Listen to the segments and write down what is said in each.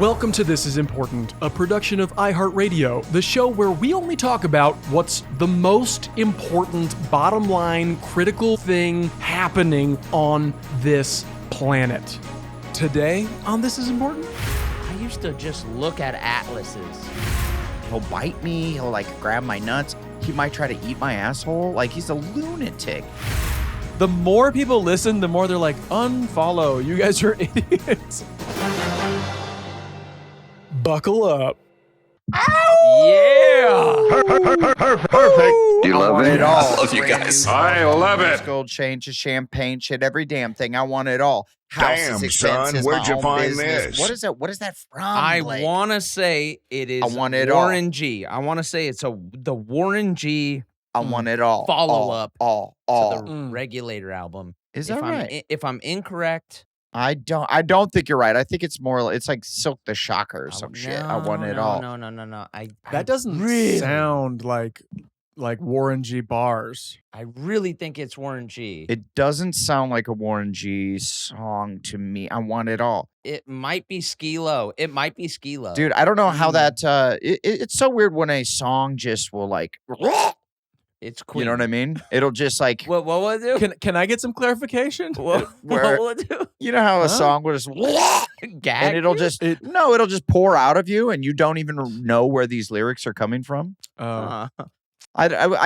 Welcome to This Is Important, a production of iHeartRadio, the show where we only talk about what's the most important, bottom line, critical thing happening on this planet. Today on This Is Important. I used to just look at atlases. He'll bite me, he'll like grab my nuts. He might try to eat my asshole. Like he's a lunatic. The more people listen, the more they're like, unfollow. You guys are idiots. Buckle up. Yeah. Perfect. You love it? all. I love you guys. I love it. Gold chain to champagne shit, every damn thing. I want it all. Houses, Damn, expenses, son, where'd my you own find business. this? What is that? What is that from? I Blake? want to say it is I want it Warren G. I want to say it's the Warren G. I want it all. Follow-up All. to the Regulator album. Is that right? If I'm incorrect, I don't think you're right. I think it's more. It's like Silk the Shocker or some shit. I want it all. No. That doesn't really, sound like Warren G. bars. I really think it's Warren G. It doesn't sound like a Warren G song to me. I want it all. It might be Skee-Lo. Dude, I don't know how that. It's so weird when a song just will like. It's Queen. You know what I mean? It'll just like. What will it do? Can I get some clarification? What will it do? You know how a song will just. Gag And it'll you? just it'll just pour out of you, and you don't even know where these lyrics are coming from. I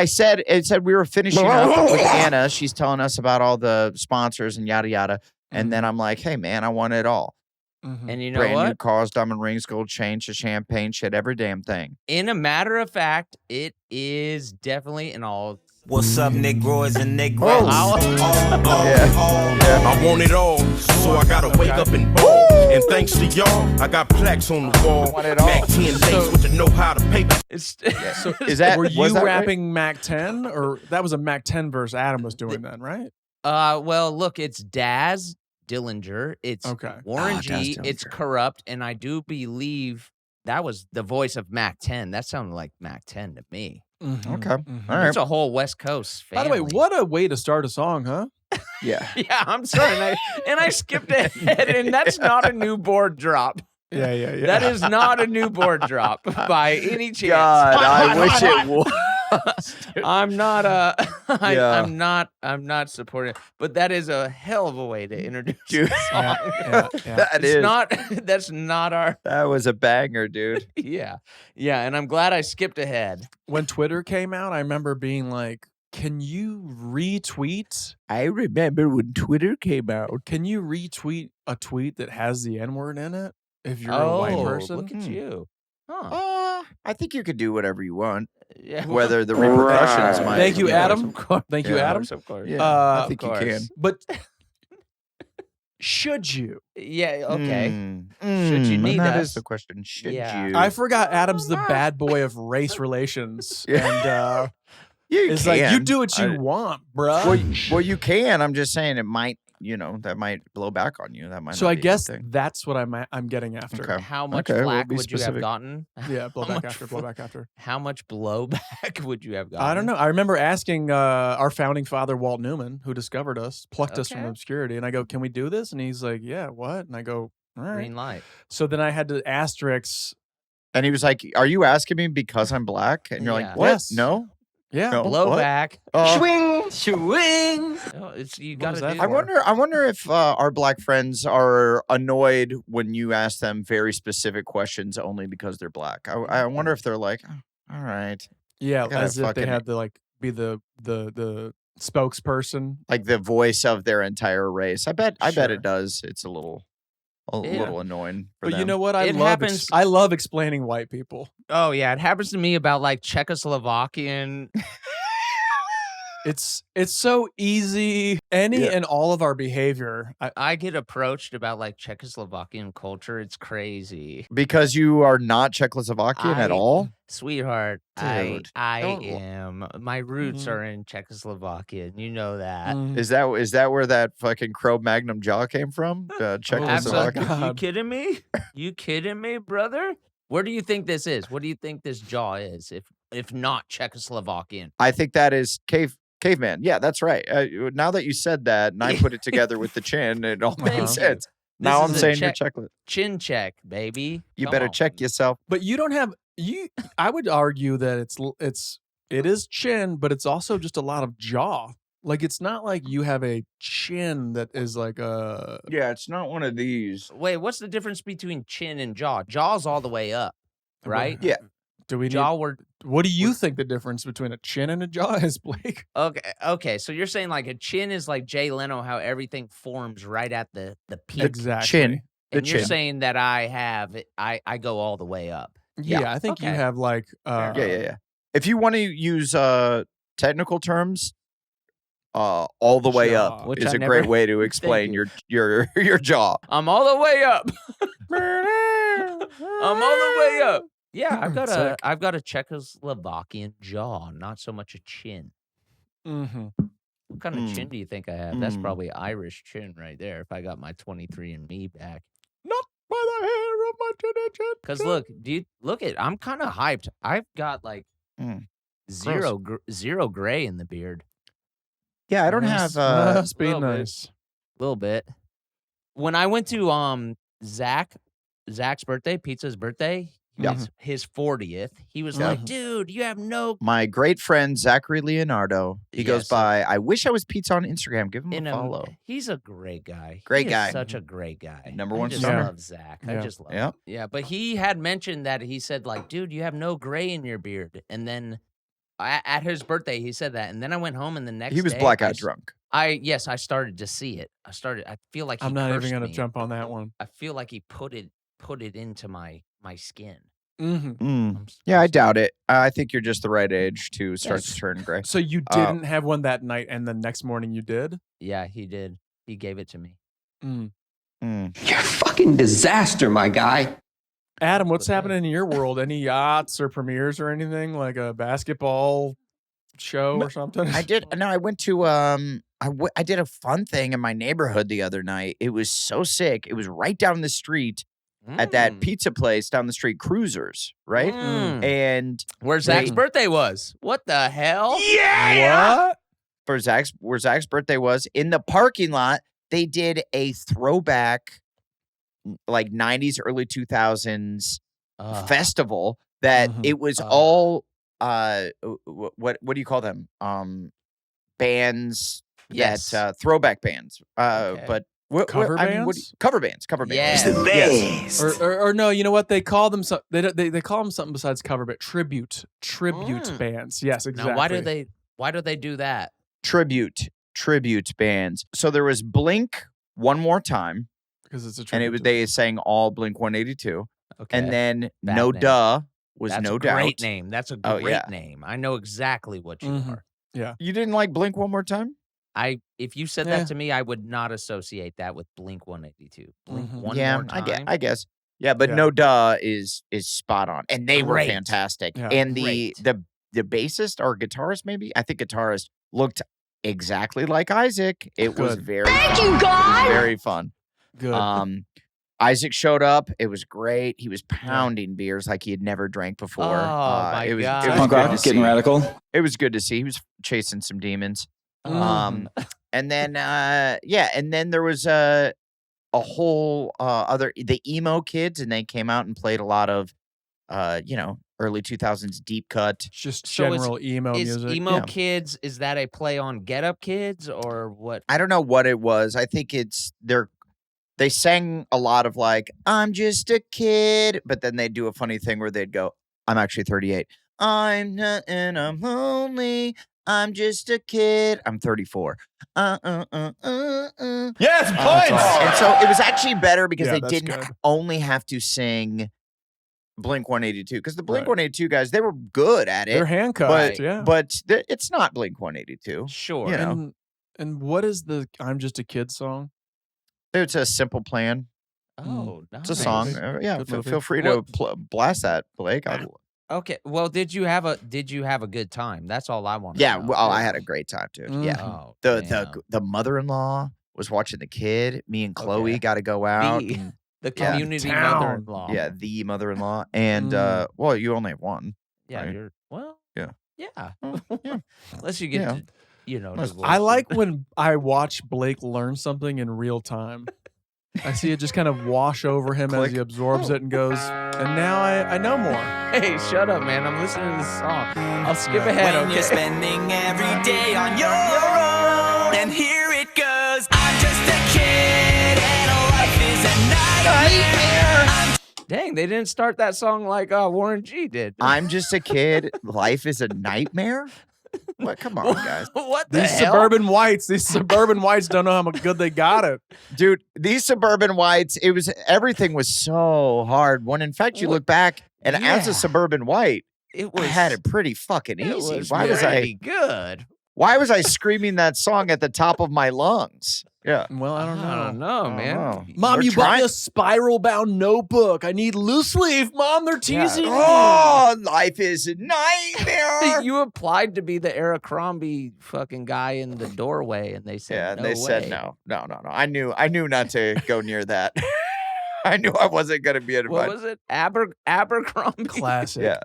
said we were finishing up with Anna. She's telling us about all the sponsors and yada yada, and then I'm like, hey man, I want it all. And you know Brand what? new cars, diamond rings, gold chains, champagne, shit, every damn thing. In a matter of fact, it is definitely an all. What's up, Negroes and Negroes? I want it all, so I gotta wake up and ball. And thanks to y'all, I got plaques on the wall. Want it all. Mac 10 days with the know how to pay. So Is that were was you that right? rapping Mac 10, or that was a Mac 10 verse Adam was doing then, right? Well, look, it's Daz Dillinger. It's Okay. Warren Daz G. Dillinger. It's Corrupt, and I do believe that was the voice of Mac 10. That sounded like Mac 10 to me. Okay. All right. It's a whole West Coast By family. the way, what a way to start a song, huh? Yeah. Yeah, I'm sorry, and I skipped ahead, and that's not a new board drop. Yeah. That is not a new board drop by any chance. God, I wish it was. I'm not Yeah. I'm not supporting it, but that is a hell of a way to introduce Dude. a song. That is. That's not our That was a banger, dude. yeah, and I'm glad I skipped ahead. When Twitter came out, I remember being like, can you retweet? I remember when Twitter came out. Can you retweet a tweet that has the N-word in it if you're a white person? Look at you. Huh. I think you could do whatever you want, Yeah. whether the repercussions might. Thank you, Yeah. Adam. Thank you, Yeah. Adam. Of course. Yeah, Uh, I think you of can. course. But should you? Yeah, okay. Should you need That us? is the question. Should Yeah. you? I forgot Adam's the bad boy of race relations. Yeah. And You it's like, you can. do what you I- want, bruh. Well, you can. I'm just saying it might. That might blow back on you. That might. So not I be a good guess thing. that's what I'm getting after. Okay. How much Okay, we'll flack be would you have specific. gotten? Yeah, blow How back much after, blow back after. How much blowback would you have gotten? I don't know. I remember asking our founding father, Walt Newman, who discovered us, plucked us from Okay. obscurity. And I go, can we do this? And he's like, yeah, what? And I go, all right. Green light. So then I had to asterisk. And he was like, "Are you asking me because I'm black?" And you're Yeah. like, "What? Yes. No." Yeah. No. What? Blowback. Swing. Oh, you What got was to that do for? I wonder if our black friends are annoyed when you ask them very specific questions only because they're black. I wonder if they're like, "Oh, all right," Yeah, gotta as if they fucking- had to like be the spokesperson. like the voice of their entire race. I bet Sure. it does. It's a little annoying. For But you them. know what? I It love happens- I love explaining white people. Oh yeah, it happens to me about like Czechoslovakian. It's so easy. Any Yeah. and all of our behavior. I get approached about like Czechoslovakian culture. It's crazy, because you are not Czechoslovakian at all. sweetheart. Dude. I Don't- am. My roots are in Czechoslovakia. You know that. Mm. Is that where that fucking Cro-Magnon jaw came from? Absolutely. Czechoslovakia. God. You kidding me? You kidding me, brother? Where do you think this is? What do you think this jaw is? If not Czechoslovakian. I think that is caveman. Yeah, that's right. Now that you said that, and I put it together with the chin, it all Thank makes you. sense. Now I'm is a saying your checklist. Chin check, baby. You Come better on. check yourself. But you don't have I would argue that it is chin, but it's also just a lot of jaw. Like it's not like you have a chin that is like a Yeah, it's not one of these. Wait, what's the difference between chin and jaw? Jaw's all the way up, right? Yeah. Do we Jaw. what do you think the difference between a chin and a jaw is, Blake? Okay. So you're saying like a chin is like Jay Leno, how everything forms right at the peak. Exactly. Chin. And The you're chin. saying that I go all the way up. Yeah, I think you okay. have like Yeah. If you want to use technical terms, all the way Jaw. up Which is I a never- great way to explain you. your jaw. I'm all the way up. I'm all the way up. Yeah, Sick. I've got a Czechoslovakian jaw, not so much a chin. Mhm. What kind of chin do you think I have? That's probably Irish chin right there. If I got my 23andMe back. Not by the hair of my chin. Because look, I'm kind of hyped. I've got like zero gray in the beard. Yeah, I don't have. Must be little bit. nice. A little bit. When I went to Zach's birthday, Pizza's birthday, his 40th, he was like, dude, you have no. My great friend Zachary Leonardo. He goes by. I wish I was Pizza on Instagram. Give him a follow. He's a great guy. Great He guy. is such a great guy. Number one I just stunner. love Zach. Yeah. I just love Yeah. him. Yeah, but he had mentioned that he said like, dude, you have no gray in your beard. And then at his birthday, he said that. And then I went home and the next He was day, blackout drunk. I started to see it. I feel like he I'm not even cursed gonna me. jump on that one. I feel like he put it into my skin. Mm-hmm. Yeah, I doubt it. I think you're just the right age to start to turn gray. So you didn't have one that night, and the next morning you did? Yeah, he did. He gave it to me. You're a fucking disaster, my guy. Adam, what's happening in your world? Any yachts or premieres or anything like a basketball show or something? I did. No, I went to. I did a fun thing in my neighborhood the other night. It was so sick. It was right down the street at that pizza place down the street, Cruisers, right? And where Zach's birthday was. What the hell? What? where Zach's birthday was in the parking lot, they did a throwback, like 90s, early 2000s festival that it was all what do you call them? Bands. Yes. Throwback bands. But Cover bands? Cover bands. Yes. The best. Or no, you know what they call them? They call them something besides cover band. Tribute bands. Yes, exactly. Now, why do they do that? Tribute bands. So there was Blink One More Time, because it's a and tribute. they sang all Blink 182, Okay. and then Bad No name. Duh was That's No a Doubt. great name. That's a Oh, great yeah. name. I know exactly what you are. You didn't like Blink One More Time? If you said that to me, I would not associate that with Blink 182. Blink one Yeah, more time. I guess. Yeah, but No Duh is spot on, and they were Great. fantastic. Yeah. And Great. the bassist or guitarist, maybe I think guitarist looked exactly like Isaac. It was very fun. you, God! Very fun. Good. Isaac showed up. It was great. He was pounding beers like he had never drank before. Oh, my it was, God. It was Punk good rock to is getting see. radical. It was good to see. He was chasing some demons. Mm. And then and then there was a whole the emo kids, and they came out and played a lot of early 2000s deep cut. Just So general emo Is music. emo Yeah. kids, is that a play on Get Up Kids or what? I don't know what it was. I think they sang a lot of like, I'm just a kid, but then they'd do a funny thing where they'd go, I'm actually 38. I'm not and I'm lonely. I'm just a kid. I'm 34. Yes, And so it was actually better because Yeah, they that's didn't good. only have to sing Blink 182. Because the Blink 182 guys, they were good at They're it. handcuffed. Yeah. But it's not Blink 182. Sure. You know. And what is the I'm Just a Kid song? It's a Simple Plan. Oh, It's a nice. song. Movie. Yeah, Good feel movie. free to blast that, Blake. Okay. Well, did you have a good time? That's all I want to Yeah, know. well, I had a great time, dude. Yeah. Oh, The mother-in-law was watching the kid. Me and Chloe Okay. got to go out. The- and- the Yeah. community Town. mother-in-law. yeah, the mother-in-law. And well, you only have one. Yeah. right. You're well. Yeah. Yeah. yeah. Unless you get Yeah. to, Unless- divorced. I like when I watch Blake learn something in real time. I see it just kind of wash over him as he absorbs it and goes, and now I know more. Hey, shut up, man. I'm listening to this song. I'll skip ahead, When okay? you're spending every day on your own, and here it goes. I'm just a kid, and life is a nightmare. Dang, they didn't start that song like Warren G did. I'm just a kid. Life is a nightmare. What? Come on, guys. What the These hell? suburban whites don't know how good they got it. Dude, these suburban whites, everything was so hard. When in fact you look back, and as a suburban white, I had it pretty fucking easy. Why was I good? Why was I screaming that song at the top of my lungs? Yeah. Well, I don't know. I don't know, man. Mom, We're you bought trying- me a spiral-bound notebook. I need loose leaf. Mom, they're teasing me. Oh, life is a nightmare. You applied to be the Abercrombie fucking guy in the doorway, and they said and no they said way. no. I knew not to go near that. I knew I wasn't going to be able to. What was it? Abercrombie? Classic. Yeah.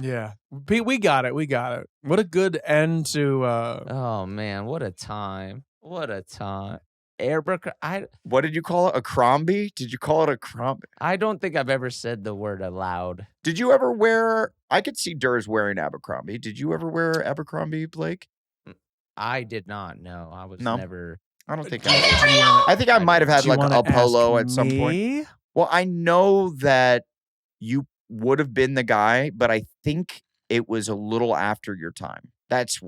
Yeah. We got it. We got it. What a good end to... Oh, man. What a time. What a time. What did you call it? A Crombie? Did you call it a Crombie? I don't think I've ever said the word aloud. Did you ever wear... I could see Durs wearing Abercrombie. Did you ever wear Abercrombie, Blake? I did not. No, I was No? never. I don't think I think I might have had Do you like wanna a polo ask at some point. me? Well, I know that you would have been the guy, but I think it was a little after your time.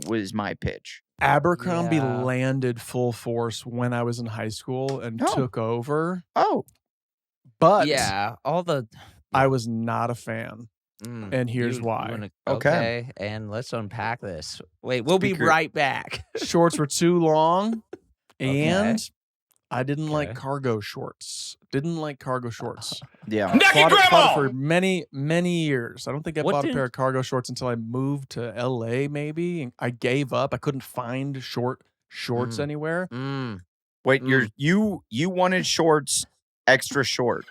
Was my pitch. Abercrombie Yeah. landed full force when I was in high school and Oh. took over. Oh, But Yeah, all the. I was not a fan. Mm, And here's you why. wanna- Okay. okay, and let's unpack this. Wait, we'll be Speaker- right back. Shorts were too long, and I didn't like Okay. cargo shorts. Didn't like cargo shorts. yeah. Fought it for many, many years. I don't think I What bought a did- pair of cargo shorts until I moved to LA, maybe. And I gave up. I couldn't find shorts anywhere. Mm. Wait, you wanted shorts extra short.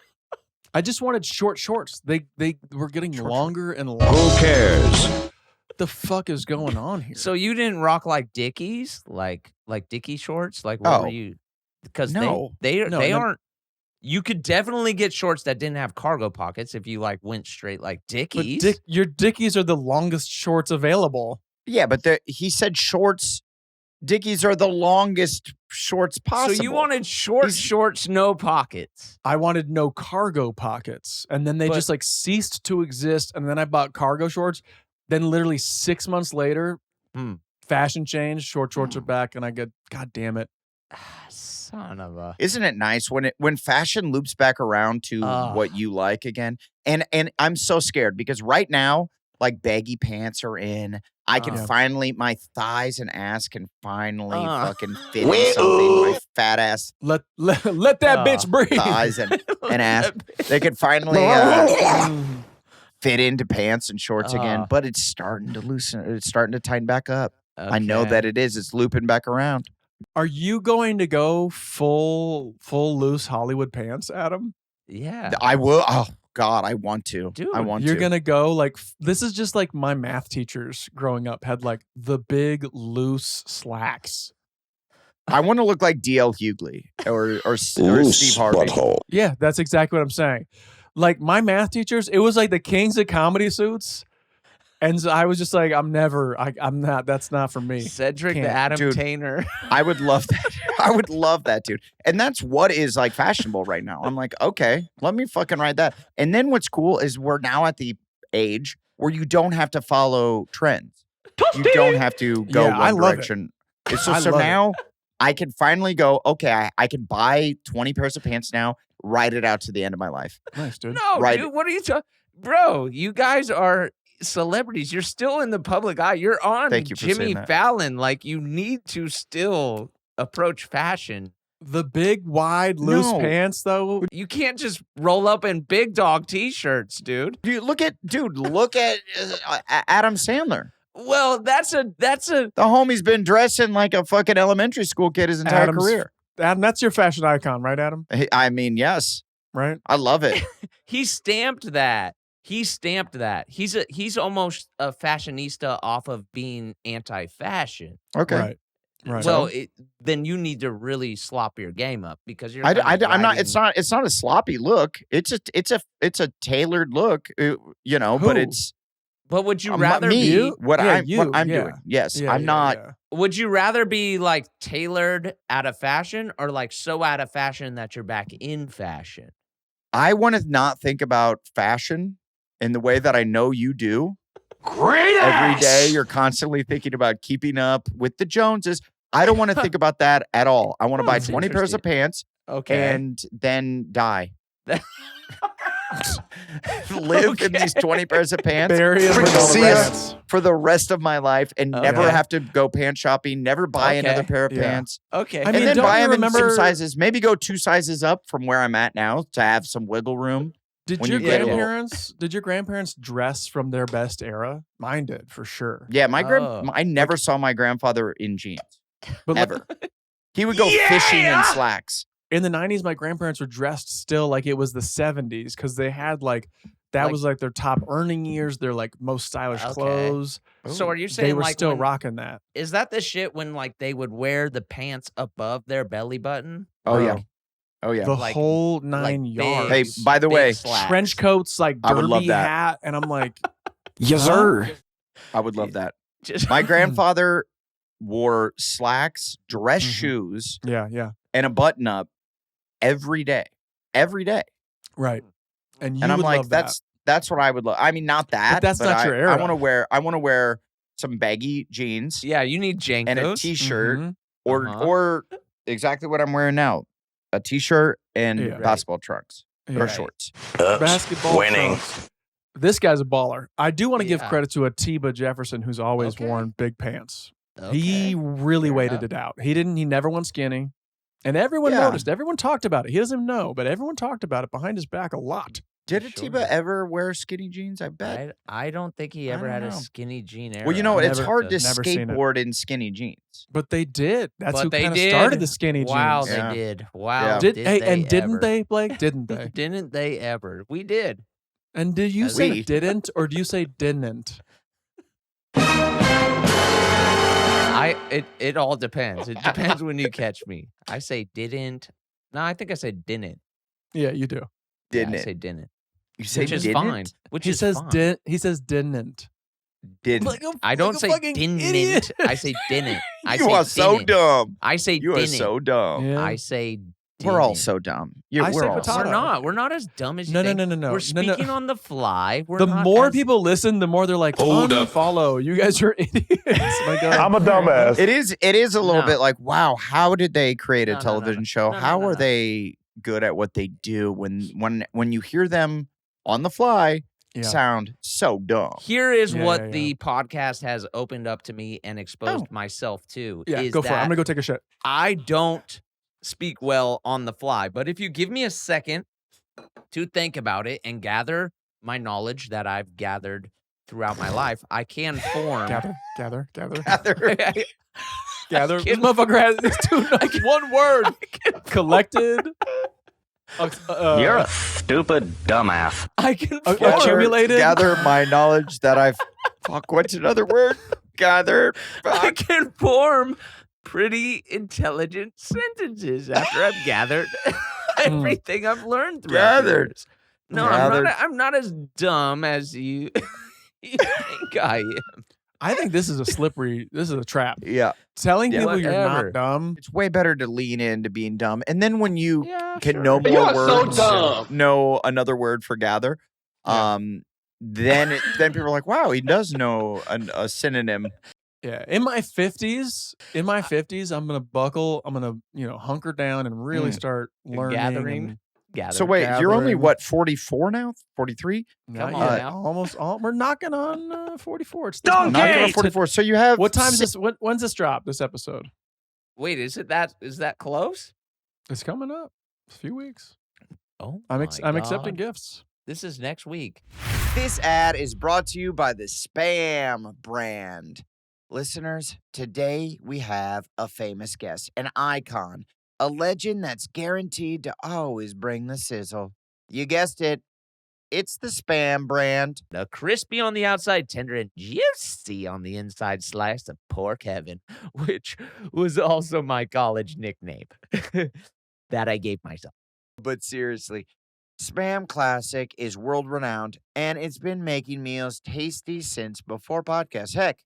I just wanted short shorts. They were getting Short longer and longer. Who cares? What the fuck is going on here? So you didn't rock like Dickies, like Dickie shorts, like what were you? Because No. they No, they no. aren't. You could definitely get shorts that didn't have cargo pockets if you like went straight like But Dickies. your Dickies are the longest shorts available. Yeah, but he said shorts. Dickies are the longest shorts possible. So you wanted shorts, no pockets. I wanted no cargo pockets. And then they But- just like ceased to exist. And then I bought cargo shorts. Then literally 6 months later, fashion changed, shorts are back, and I get, God damn it. Son of a. Isn't it nice when fashion loops back around to what you like again? And I'm so scared because right now, like baggy pants are in. I can finally, my thighs and ass can finally fucking fit in something. My fat ass Let that bitch breathe. thighs and ass. They can finally fit into pants and shorts again. But it's starting to loosen. It's starting to tighten back up. I know Okay. that it is. It's looping back around. Are you going to go full loose Hollywood pants, Adam? Yeah. I will. Oh God, I want to. Dude, I want You're to. gonna go like this is just like my math teachers growing up had like the big loose slacks. I want to look like D.L. Hughley or Steve Harvey. Yeah, that's exactly what I'm saying. Like my math teachers, it was like the kings of comedy suits. And so I was just like, I'm not, that's not for me. Cedric the Can't. Adam Dude. Tainer. I would love that. I would love that, dude. And that's what is like fashionable right now. I'm like, okay, let me fucking ride that. And then what's cool is we're now at the age where you don't have to follow trends. You don't have to go Yeah, I one love it. direction. So I love it. now I can finally go, okay, I can buy 20 pairs of pants now, ride it out to the end of my life. Nice, dude. No, Right. dude, what are you talking? Bro, you guys are celebrities. You're still in the public eye. You're on Thank you for saying Jimmy that. Fallon. Like, you need to still approach fashion. The big, wide, loose No. pants, though. You can't just roll up in big dog t-shirts, dude. Dude, look at Adam Sandler. Well, that's a The homie's been dressing like a fucking elementary school kid his entire Adam's- career. Adam, that's your fashion icon, right, Adam? I mean, yes, Right? I love it. he stamped that. He's almost a fashionista off of being anti-fashion. Okay. Right. Right. Well, then you need to really slop your game up because you're. I'm not. dragging- It's not a sloppy look. It's a tailored look. But Who? it's. But would you Um, rather me, be? what Yeah, I'm you, doing. Yes, Yeah, I'm yeah, not. yeah. Would you rather be like tailored out of fashion or like so out of fashion that you're back in fashion? I want to not think about fashion in the way that I know you do. Great Every day, you're constantly thinking about keeping up with the Joneses. I don't want to think about that at all. I want to buy that's 20 pairs of pants Okay. and then die. Live in these 20 pairs of pants Bury him for with all the the, rest. for the rest of my life and never Okay. have to go pants shopping, never buy another pair of Yeah. pants. Okay. I mean, and then don't buy you them in remember- some sizes, maybe go 2 sizes up from where I'm at now to have some wiggle room. Did when your you get a little- grandparents dress from their best era? Mine did for sure. Yeah, Oh. I never saw my grandfather in jeans, But ever. He would go fishing in slacks. in the 90s, my grandparents were dressed still like it was the 70s because they had that Like- was like their top earning years, their most stylish Okay. clothes. So are you saying They were like still when- rocking that. Is that the shit when like they would wear the pants above their belly button? Oh, yeah. Bro, Oh, yeah. The Like- whole like 9 big- yards. Hey, by the big way, slacks. Trench coats, like I would love derby that. hat, and I'm like, Yes, Huh? sir. I would love that. Just- My grandfather wore slacks, dress Mhm. shoes, yeah, and a button up every day. Every day. right. And you And I'm would like, love that. that's what I would love. I mean, not that. that's not your era. I want to wear some baggy jeans yeah, you need Jankos. and a t-shirt Mhm. Uh-huh. or exactly what I'm wearing now. A t-shirt and Yeah. basketball trunks Yeah. or shorts. Basketball winning. trunks. This guy's a baller. I do want to give Yeah. credit to Atiba Jefferson, who's always Okay. worn big pants. Okay. He really Fair waited enough. it out. He never went skinny. And everyone Yeah. noticed. Everyone talked about it. He doesn't know, but everyone talked about it behind his back a lot. Did Sure. Atiba ever wear skinny jeans? I bet. I don't think he I ever had don't a know. skinny jean era. Well, you know, it's Never- hard to never seen it. skateboard in skinny jeans. But they did. That's But who they kind of did. started the skinny Wow, jeans. they Yeah. did. Wow. Yeah. Did, did hey, they and didn't ever. they, Blake? Didn't they? Didn't they ever? We did. And do you As say we- didn't or do you say didn't? It all depends. It depends when you catch me. I say didn't. No, I think I said didn't. Yeah, you do. Didn't yeah, I it? say didn't. You say Which is didn't? fine. Which He is says fine. did. He says didn't. Didn't. I don't like a say fucking didn't. idiot. I say didn't. I You say are so didn't. dumb. I say You are didn't. so dumb. Yeah. I say We're all didn't. so dumb. I We're say all potato. We're not. We're not as dumb as you No, no, think. no, no, no. We're No, no. speaking on the fly. We're The not more as- people listen, the more they're like, Hold up. follow. You guys are idiots. My God. I'm a dumbass. It is a little No. bit like, wow, how did they create a No, no, no, television no. show? No, no, How no, are no. they good at what they do when you hear them on the fly Yeah. sound so dumb? Here is Yeah, what yeah, yeah. the podcast has opened up to me and exposed Oh. myself to. Yeah, is go for it. that I'm gonna go take a shit. I don't speak well on the fly, but if you give me a second to think about it and gather my knowledge that I've gathered throughout my life, I can form. Gather. I Gather. This can- motherfucker has it's too one word. Collected. You're a stupid dumbass. I can Okay, form. accumulated. Gather my knowledge that I've. Fuck, what's another word? Gather. I Fuck. can form pretty intelligent sentences after I've gathered everything I've learned throughout the Gathered. years. No, Gathered. I'm not as dumb as you, you think I am. I think this is a trap. Yeah. Telling Yeah, people you're whatever. not dumb. It's way better to lean into being dumb. And then when you Yeah, can sure. know more You are so words, dumb. know another word for gather, then people are like, wow, he does know a synonym. Yeah. In my 50s, I'm gonna buckle. I'm gonna, hunker down and really start learning. Gathering. Gather. So wait, you're only gathering. what, 44 now? 43? Not Come yet. on now. Almost. We're knocking on 44. It's this Donkey! month. Knocking on 44. So you have What time is this? When's this drop? This episode? Wait, is that close? It's coming up. It's a few weeks. Oh, I'm my accepting God. gifts. This is next week. This ad is brought to you by the Spam brand. Listeners, today we have a famous guest, an icon, a legend that's guaranteed to always bring the sizzle. You guessed it, It's the Spam brand. The crispy on the outside, tender and juicy on the inside slice of pork heaven, which was also my college nickname that I gave myself. But seriously, Spam Classic is world-renowned, and it's been making meals tasty since before podcasts. Heck,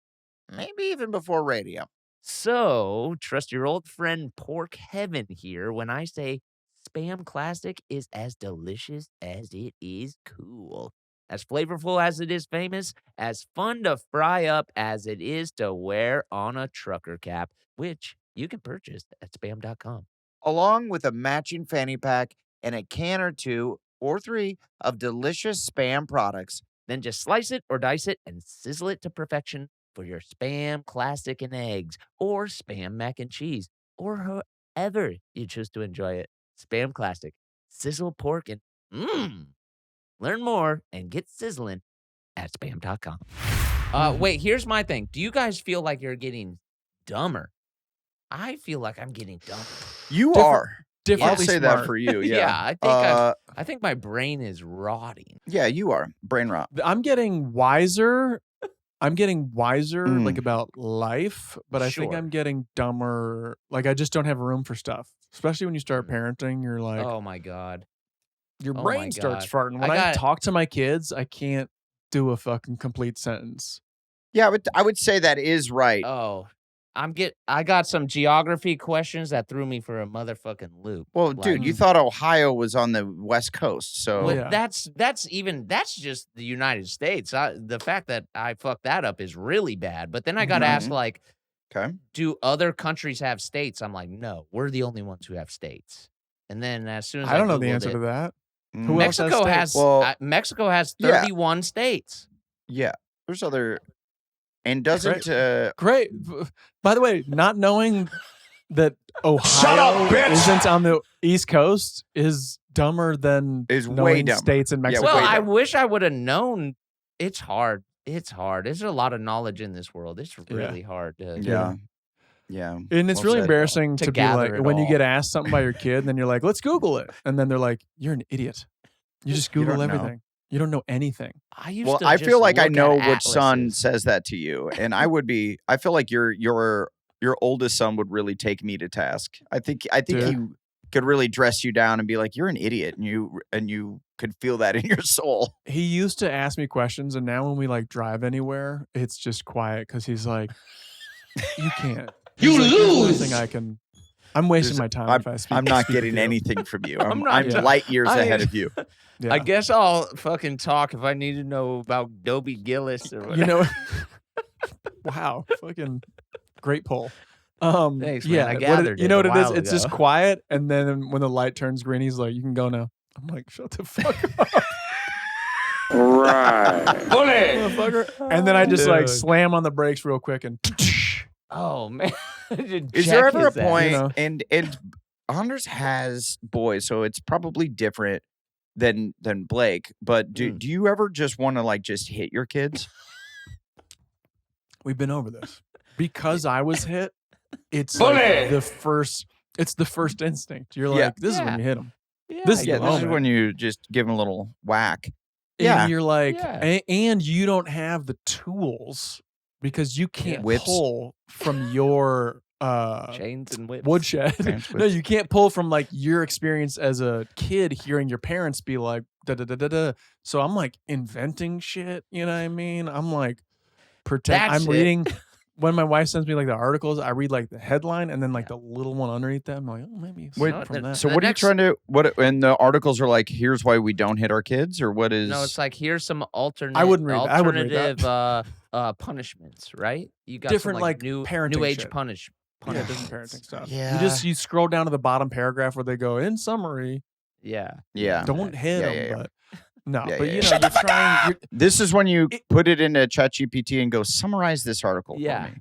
maybe even before radio. So, trust your old friend Pork Heaven here when I say Spam Classic is as delicious as it is cool, as flavorful as it is famous, as fun to fry up as it is to wear on a trucker cap, which you can purchase at spam.com. Along with a matching fanny pack and a can or 2 or 3 of delicious Spam products. Then just slice it or dice it and sizzle it to perfection for your Spam Classic and eggs, or Spam mac and cheese, or however you choose to enjoy it. Spam Classic, sizzle pork and Learn more and get sizzling at spam.com. Wait, here's my thing. Do you guys feel like you're getting dumber? I feel like I'm getting dumber. You are. Differently I'll say smart. that for you. Yeah. I think my brain is rotting. Yeah, you are. Brain rot. I'm getting wiser. Like about life, but I think Sure. I'm getting dumber. Like I just don't have room for stuff. Especially when you start parenting, you're like, Oh my God. your oh brain my starts God. farting. When I talk to my kids, I can't do a fucking complete sentence. Yeah, but I would say that is right. Oh, I got some geography questions that threw me for a motherfucking loop. Well, dude, you thought Ohio was on the West Coast, so Well, yeah. that's just the United States. The fact that I fucked that up is really bad. But then I got asked, like, okay. Do other countries have states? I'm like, no, we're the only ones who have states. And then as soon as I don't know the Googled answer it, to that. Who else Mexico has has states? Mexico has Yeah. 31 states. Yeah, there's other, and doesn't Great. By the way, not knowing that Ohio isn't on the East Coast is dumber than Is way knowing dumber. states in Mexico. Well, way I dumber. wish I would have known. It's hard. It's hard. There's a lot of knowledge in this world. It's really hard to. yeah, And it's well really said. embarrassing To to be gather like, it when you all. get asked something by your kid, and then you're like, let's Google it. And then they're like, you're an idiot. You just You Google don't know. everything. You don't know anything. I used Well, to I just feel like I look know at which son atlases. says that to you, and I feel like your oldest son would really take me to task. I think Dude. he could really dress you down and be like, you're an idiot, and you could feel that in your soul. He used to ask me questions, and now when we like drive anywhere, it's just quiet because he's like, you can't. You He's like, "There's lose." nothing I can. I'm wasting my time if I speak. I'm not speak getting with you." anything from you. I'm not- light years I- ahead of you. Yeah. I guess I'll fucking talk if I need to know about Dobie Gillis or whatever. You know. Wow, fucking great poll. Thanks, man. yeah, I what gathered you know it what a it is? while It's just ago. quiet, and then when the light turns green, he's like, "You can go now." I'm like, "Shut the fuck up, motherfucker!" And then I just like Dude. slam on the brakes real quick, and Oh man. Is there ever a Check his ass. point? You know. And Anders has boys, so it's probably different than Blake. But do you ever just want to like just hit your kids? we've been over this because I was hit. It's like the first. It's the first instinct. You're like, Yeah. this is when Yeah. you hit them. Yeah, This is Yeah, the this is moment. when you just give them a little whack. And Yeah. you're like, Yeah. and you don't have the tools because you can't Whips. pull from your chains and whips. woodshed. Parents' No, whips. you can't pull from like your experience as a kid hearing your parents be like da da da da da. So I'm like inventing shit. You know what I mean? I'm like That's I'm it. reading when my wife sends me like the articles. I read like the headline and then like the little one underneath that. I'm like, oh, maybe it's Wait, not from that. So The what next- are you trying to what? And the articles are like, here's why we don't hit our kids, or what is? No, it's like here's some alternate. I wouldn't read that. I wouldn't read that. Alternative punishments, right? You got Different, some, like, new parenting age shit. punish. Yeah, different parenting stuff. Yeah. You scroll down to the bottom paragraph where they go, in summary, Yeah. yeah. don't hit them, yeah. but no, Yeah, but yeah, you yeah. know, you're trying. This is when you It- put it into ChatGPT and go summarize this article Yeah. for me.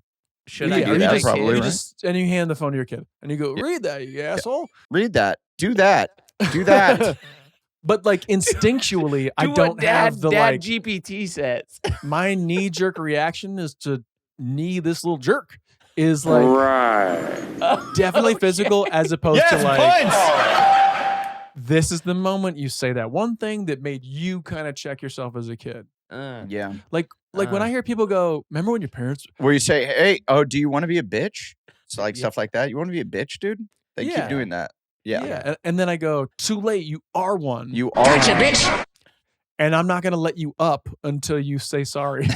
Should Yeah, I do do you that that? just, probably, you right? just and you hand the phone to your kid and you go, read that, you asshole. Read that. Do that. Do that. But like instinctually, I Do don't what dad, have the dad like. GPT says. My knee jerk reaction is to knee this little jerk. Is like definitely physical as opposed to like this is the moment you say that one thing that made you kind of check yourself as a kid. Yeah. Like when I hear people go, remember when your parents... Where you say, hey, do you want to be a bitch? So like stuff like that. You want to be a bitch, dude? They keep doing that. Yeah. And then I go, too late, you are one. You are Gotcha, bitch. And I'm not going to let you up until you say sorry.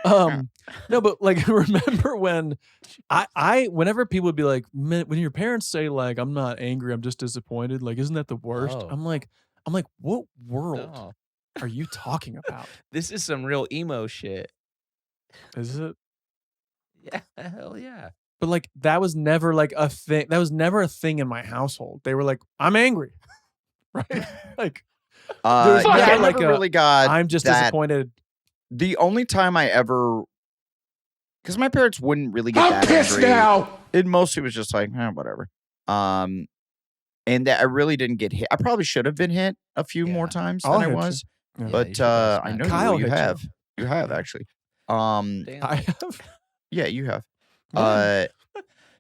No, but like, remember when whenever people would be like, when your parents say like, I'm not angry, I'm just disappointed. Like, isn't that the worst? Oh. I'm like, what world are you talking about? This is some real emo shit. Is it? Yeah, hell yeah. But like, that was never like a thing. That was never a thing in my household. They were like, I'm angry. Right? Like, I never never really got I'm just that. disappointed. The only time I ever, because my parents wouldn't really get that angry. Now. It mostly was just like, whatever. And that I really didn't get hit. I probably should have been hit a few more times than I was. Yeah. But Yeah, I know Kyle you hit you. have. You have actually. Damn. I have. Yeah, you have.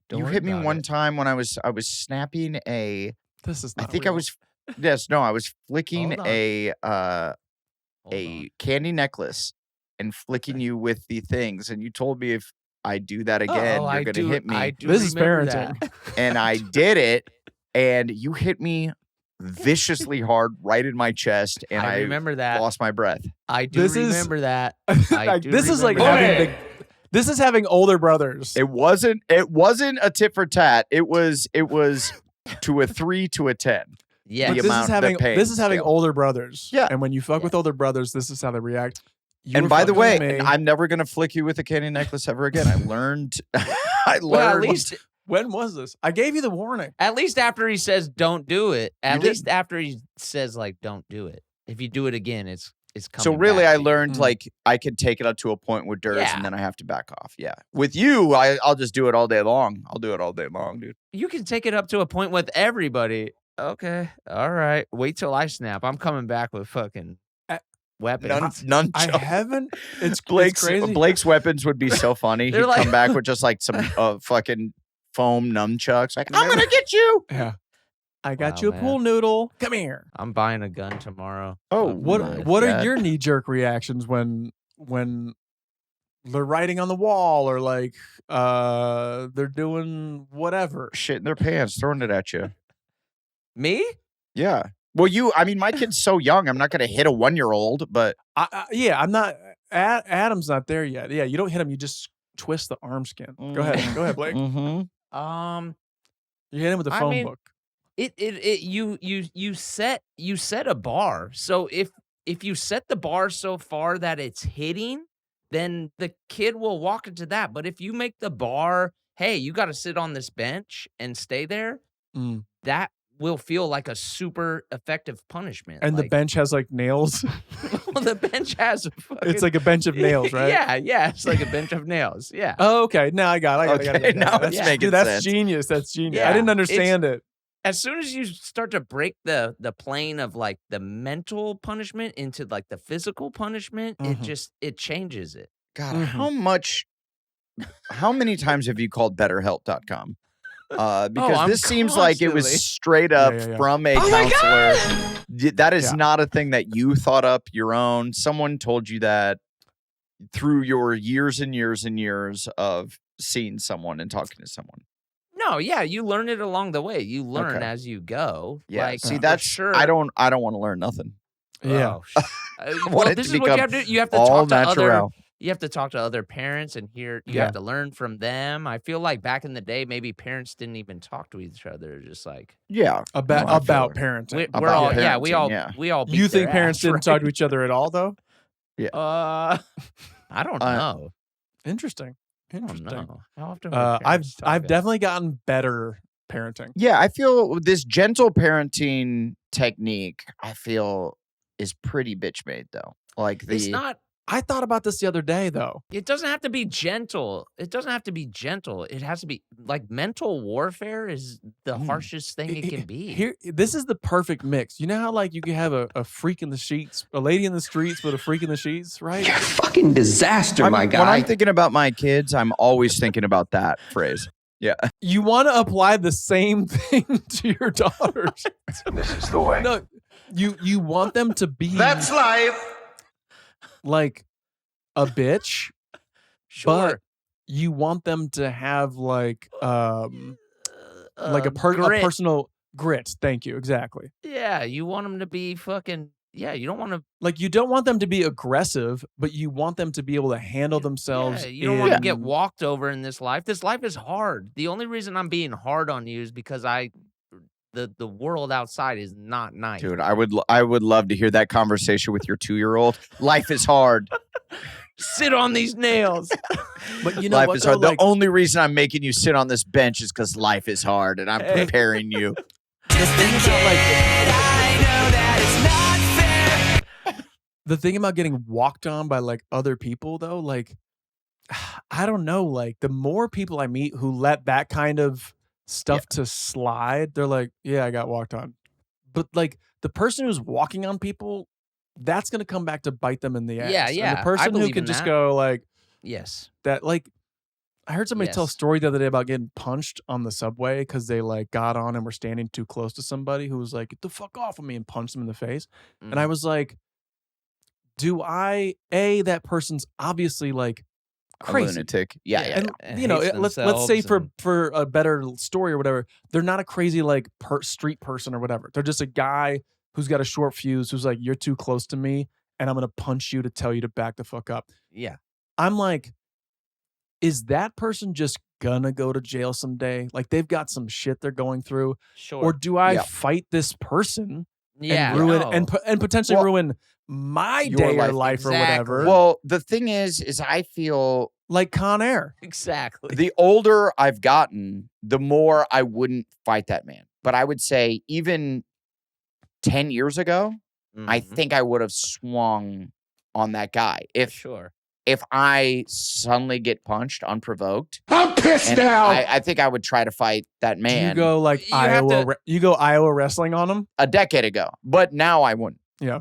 Don't You worry hit me about one it. time when I was snapping a. This is. Not I think I real. was. Yes, no, I was flicking Hold on. a Hold on. candy necklace and flicking you with the things, and you told me if I do that again, I you're do- gonna hit me. I do This is remember parenting. that. And I did it, and you hit me viciously hard right in my chest, and I I remember that. lost my breath. I do This is- remember that. Like, do this is like remember having that. this is having older brothers. It wasn't a tit for tat. It was to a 3 to a 10. Yeah. But the this amount is that having pain this is having scale. older brothers. Yeah. And when you fuck Yeah. with older brothers, this is how they react. You And were by the fucking way, with me. I'm never gonna flick you with a candy necklace ever again. I learned. I learned. Well, when was this? I gave you the warning. at least after he says don't do it. At You did. least after he says like don't do it. If you do it again, it's coming. So really, back I to you. learned Mm. like I could take it up to a point with Durs, Yeah. and then I have to back off. Yeah. With you, I'll just do it all day long. I'll do it all day long, dude. You can take it up to a point with everybody. Okay. All right. Wait till I snap. I'm coming back with fucking weapons. None. I haven't. It's Blake's crazy. Blake's weapons would be so funny. He'd They're like- come back with just like some fucking foam nunchucks. Like, I'm gonna get you. Yeah. I got Wow, you a man. pool noodle. Come here. I'm buying a gun tomorrow. Oh, What my What are God. your knee jerk reactions when they're writing on the wall or like they're doing whatever? Shit in their pants, throwing it at you. Me? Yeah. Well, I mean, my kid's so young. I'm not gonna hit a 1-year-old, but Yeah, I'm not. Adam's not there yet. Yeah, you don't hit him. You just twist the arm skin. Go ahead. Go ahead, Blake. Mm-hmm. You hit him with the I phone mean, book. You set a bar. So if you set the bar so far that it's hitting, then the kid will walk into that. But if you make the bar, hey, you got to sit on this bench and stay there, Mm. that will feel like a super effective punishment. And the Like, bench has like nails. well, the bench has a fucking, It's like a bench of nails, right? Yeah, it's like a bench of nails. Yeah. Oh, okay. Now I got it. Okay, now that's, it's making dude, that's sense. genius. That's genius. Yeah, I didn't understand it. As soon as you start to break the plane of like the mental punishment into like the physical punishment, Mhm. it changes it. God, Mhm. how many times have you called BetterHelp.com? Because I'm this seems like it was constantly- straight up Yeah. from a counselor. That is Yeah. not a thing that you thought up your own. Someone told you that through your years and years and years of seeing someone and talking to someone. No, yeah, you learn it along the way. You learn Okay. as you go. Yeah. Like, See, for that's sure. I don't want to learn nothing. Yeah. Oh, want well, it this to is what you have become to do. You have to all talk to other. natural. You have to talk to other parents and hear. You Yeah. have to learn from them. I feel like back in the day, maybe parents didn't even talk to each other. Just like Yeah. About No, I feel about it. parenting. we're About all, parenting, yeah, yeah. we all. Beat You their think parents ass, didn't right? talk to each other at all, though? I don't know. Interesting. I don't Interesting. know. How often? would I've parents talk I've to- definitely gotten better parenting. Yeah, I feel this gentle parenting technique, I feel, is pretty bitch made though. Like It's not. I thought about this the other day, though. It doesn't have to be gentle. It doesn't have to be gentle. It has to be like mental warfare is the harshest thing it can be. Here, this is the perfect mix. You know how like you can have a freak in the sheets, a lady in the streets, but a freak in the sheets, right? You're a fucking disaster, my guy. When I'm thinking about my kids, I'm always thinking about that phrase. Yeah. You want to apply the same thing to your daughters. This is the way. No, you want them to be That's life. like a bitch, Sure. but you want them to have like a grit. personal grit. Thank you. Exactly. Yeah, you want them to be fucking. Yeah, you don't want to. Like you don't want them to be aggressive, but you want them to be able to handle themselves. Yeah, you don't want to get walked over in this life. This life is hard. The only reason I'm being hard on you is because the world outside is not nice. Dude, I would love to hear that conversation with your 2-year-old. Life is hard. Sit on these nails. But you know Life what? is hard. Though, The only reason I'm making you sit on this bench is because life is hard, and I'm preparing you. The thing about getting walked on by like other people though, like I don't know, like the more people I meet who let that kind of stuff to slide, they're like, yeah, I got walked on. But like the person who's walking on people, that's gonna come back to bite them in the ass. Yeah, yeah, And the I person who believe can in just that. go like Yes. that, like I heard somebody tell a Yes. story the other day about getting punched on the subway because they like got on and were standing too close to somebody who was like, get the fuck off of me, and punched them in the face. And I was like, that person's obviously like crazy. A lunatic. Yeah. And you know, let's say for a better story or whatever, they're not a crazy like street person or whatever. They're just a guy who's got a short fuse who's like, you're too close to me and I'm gonna punch you to tell you to back the fuck up. Yeah. I'm like, is that person just gonna go to jail someday? Like they've got some shit they're going through. Sure. Or do I fight this person Yeah. and ruin no. and potentially ruin my Your day life. or life or Exactly. whatever? Well, the thing is I feel like Con Air. Exactly. the older I've gotten, the more I wouldn't fight that man. But I would say even 10 years ago, I Mhm. think I would have swung on that guy. Sure. If I suddenly get punched unprovoked, I'm pissed and now. I think I would try to fight that man You go like You have Iowa. to- You go Iowa wrestling on them. a decade ago. But now I wouldn't. Yeah.